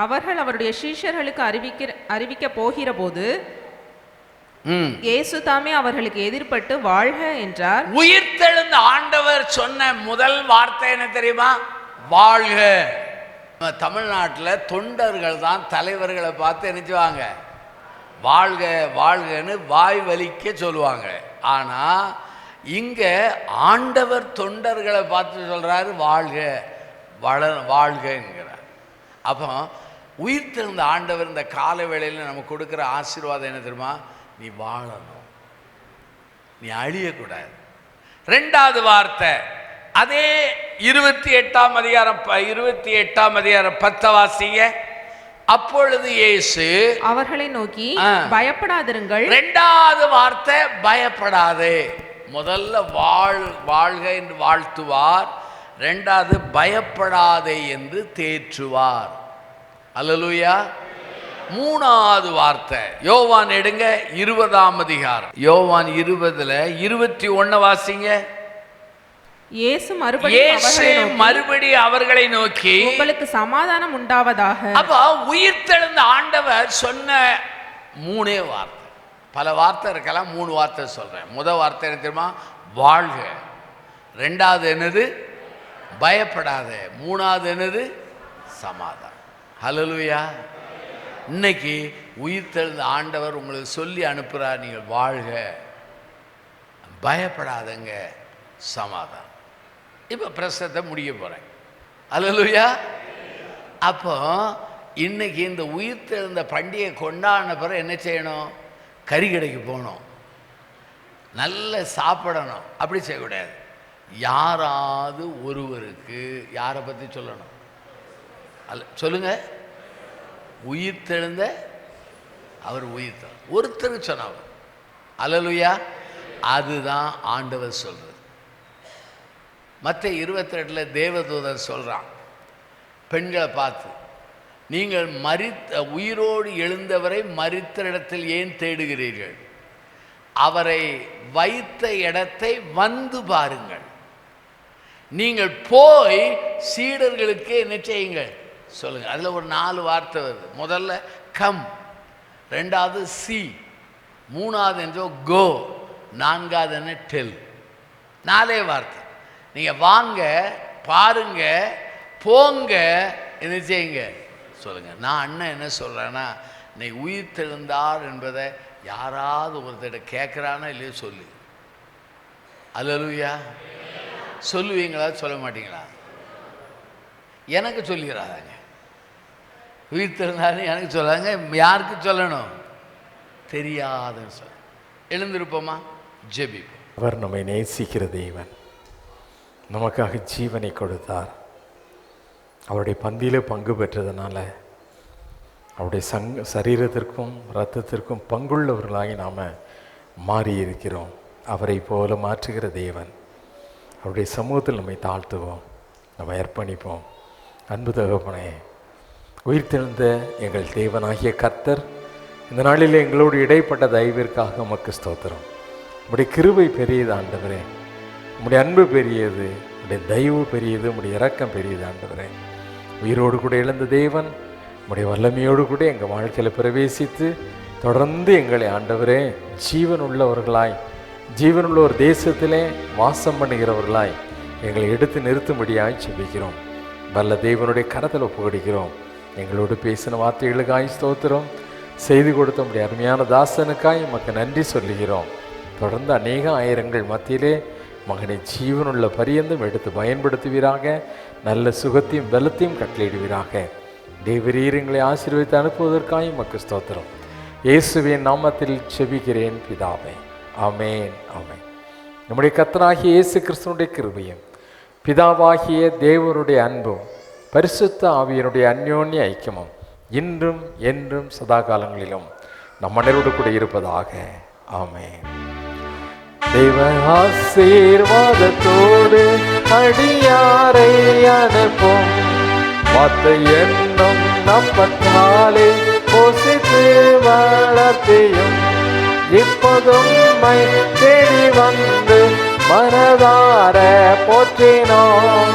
அவர்கள் அவருடைய சீஷர்களுக்கு அறிவிக்க போகிற போது இயேசு தாமே அவர்களுக்கு எதிர்பட்டு வாழ்க என்றார். உயிர்த்தெழுந்த ஆண்டவர் சொன்ன முதல் வார்த்தை என்ன தெரியுமா? வாழ்க. தமிழ்நாட்டில் தொண்டர்கள் தான் தலைவர்களை பார்த்து நினைச்சுவாங்க வாழ்க வாழ்கன்னு வாய் வலிக்க சொல்லுவாங்க. ஆனால் இங்கே ஆண்டவர் தொண்டர்களை பார்த்து சொல்கிறாரு வாழ்க வாழ்கங்கிறார். அப்போ உயிர்த்தெழுந்த ஆண்டவர் இந்த கால வேளையில் நமக்கு கொடுக்குற ஆசீர்வாதம் என்ன தெரியுமா? நீ வாழணும், நீ அழியக்கூடாது. 2வது வார்த்தை அதே 28ஆம் அதிகாரம் 10 வாசிங்க. அப்பொழுது இயேசு அவர்களை நோக்கி பயப்படாதிருங்கள். 2வது வார்த்தை பயப்படாதே. முதல்ல வாழ்க என்று வாழ்த்துவார், 2வது பயப்படாதே என்று தேற்றுவார். அல்லேலூயா. 3வது வார்த்தை யோவான் எடுங்க 20ஆம் அதிகாரம். யோவான் 20ல் 21 வாசிங்க. இயேசு மறுபடியும் அவர்களை நோக்கி உங்களுக்கு சமாதானம் உண்டாவதாக. அப்ப உயிர்த்தெழுந்த ஆண்டவர் சொன்ன 3 வார்த்தை. பல வார்த்தை இருக்கலாம், 3 வார்த்தை சொல்றேன். முதல் வார்த்தை என்ன தெரியுமா? வாழ்க. 2வது என்னது? பயப்படாத. 3வது என்னது? சமாதானம். ஹல்லேலூயா. இன்னைக்கு உயிர்த்தெழுந்த ஆண்டவர் உங்களுக்கு சொல்லி அனுப்புகிறார், நீங்கள் வாழ்க, பயப்படாதங்க, சமாதானம். இப்போ பிரசத்தை முடிய போகிறேன். அல்லேலூயா. அப்போ இன்னைக்கு இந்த உயிர்த்தெழுந்த பண்டிகை கொண்டாடின பிறகு என்ன செய்யணும்? கறி கடைக்கு போகணும், நல்ல சாப்பிடணும். அப்படி செய்யக்கூடாது. யாராவது ஒருவருக்கு யாரை பற்றி சொல்லணும்? சொல்லுங்க. உயிர்த்தெழுந்த அவர் உயிர்த்தெழுந்த ஒருத்தருக்கு சொன்னவர். அல்லேலூயா. அதுதான் ஆண்டவர் சொல்றது. மத்தேயு 22ல் தேவதூதன் சொல்றான் பெண்களை பார்த்து, நீங்கள் உயிரோடு எழுந்தவரை மரித்த இடத்தில் ஏன் தேடுகிறீர்கள்? அவரை வைத்த இடத்தை வந்து பாருங்கள். நீங்கள் போய் சீடர்களுக்கு என்ன செய்யுங்கள் சொல்லுங்க. அதில் ஒரு 4 வார்த்தை வருது. முதல்ல கம், 2வது சி, 3வது என்றோ கோ, 4வது என்ன டெல். 4 வார்த்தை. நீங்கள் வாங்க, பாருங்க, போங்க, என்ன செய்யுங்க சொல்லுங்க. நான் அண்ணன் என்ன சொல்கிறேன்னா, இன்னைக்கு உயிர்த்தெழுந்தார் என்பதை யாராவது ஒருத்தர் கேட்குறானா இல்லையோ சொல்லு. அல்லேலூயா. சொல்லுவீங்களா சொல்ல மாட்டீங்களா? எனக்கு சொல்லிடுறாங்க. உயிர்த்தெழுந்தாரு எனக்கு சொல்லாங்க. யாருக்கு சொல்லணும்? தெரியாதுன்னு சொல்ல. எழுந்திருப்போமா, ஜெபிப்போம். அவர் நம்மை நேசிக்கிற தேவன், நமக்காக ஜீவனை கொடுத்தார். அவருடைய பந்தியில் பங்கு பெற்றதுனால அவருடைய சரீரத்திற்கும் இரத்தத்திற்கும் பங்குள்ளவர்களாகி நாம் மாறி இருக்கிறோம். அவரை போல மாற்றுகிற தேவன். அவருடைய சமூகத்தில் நம்மை தாழ்த்துவோம், நம்ம அர்ப்பணிப்போம். அன்பு தகப்பனே, உயிர்த்தெழுந்த எங்கள் தேவனாகிய கர்த்தர், இந்த நாளில் எங்களோடு இடைப்பட்ட தயவிற்காக உமக்கு ஸ்தோத்திரம். உம்முடைய கிருபை பெரியது ஆண்டவரே, உம்முடைய அன்பு பெரியது, உம்முடைய தயவு பெரியது, உம்முடைய இரக்கம் பெரியது ஆண்டவரே. உயிரோடு கூட எழுந்த தேவன் உம்முடைய வல்லமையோடு கூட எங்கள் வாழ்க்கையில் பிரவேசித்து தொடர்ந்து எங்களை ஆண்டவரே ஜீவன் உள்ளவர்களாய் ஜீவனுள்ள ஒரு தேசத்திலே வாசம் பண்ணுகிறவர்களாய் எங்களை எடுத்து நிறுத்தும்படியாய் செபிக்கிறோம். வல்ல தேவனுடைய கரத்தில் ஒப்புக்கொடுக்கிறோம். எங்களோடு பேசின வார்த்தைகளுக்காய் ஸ்தோத்திரம். செய்து கொடுத்த முடிய அருமையான தாசனுக்காய் உமக்கு நன்றி சொல்லுகிறோம். தொடர்ந்து அநேக ஆயிரங்கள் மத்தியிலே மகனை ஜீவனுள்ள பரியந்தம் எடுத்து பயன்படுத்துவீராக. நல்ல சுகத்தையும் பலத்தையும் கட்டளையிடுவீராக. தேவரீர் எங்களை ஆசீர்வதித்து அனுப்புவதற்காக உமக்கு ஸ்தோத்திரம். இயேசுவின் நாமத்தில் செபிக்கிறேன் பிதாவே. ஆமென், ஆமென். நம்முடைய கர்த்தராகிய இயேசு கிறிஸ்துவினுடைய கிருபையும் பிதாவாகிய தேவனுடைய அன்பும் பரிசுத்த ஆவியினுடைய அந்யோன்ய ஐக்கியமும் இன்றும் என்றும் சதா காலங்களிலும் நம் அனைவரோடு கூட இருப்பதாக. ஆமென். தேவ ஆசீர்வாதத்தோடு அடியாரை அனுப்பும் வார்த்தை என்னும் நம்பத்தாலே போசித்து வளர்த்தியும் இப்போதும் தேடி வந்து மனதார போற்றினோம்.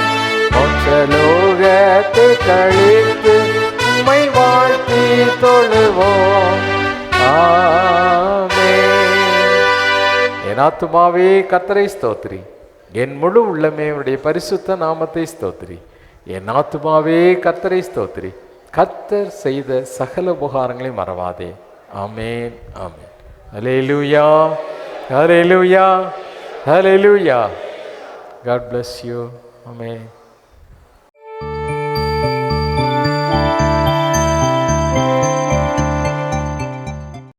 மோட்சலோகத்தை கழித்து உம்மை வாழ்த்தி தொழுவோம். ஆமென். என் ஆத்துமாவே கர்த்தரை ஸ்தோத்திரி, என் முழு உள்ளமே அவருடைய பரிசுத்த நாமத்தை ஸ்தோத்திரி. என் ஆத்துமாவே கர்த்தரை ஸ்தோத்திரி, கர்த்தர் செய்த சகல உபகாரங்களை மறவாதே. ஆமென், ஆமென். ஹல்லேலூயா, ஹல்லேலூயா, ஹல்லேலூயா. God bless you. Amen.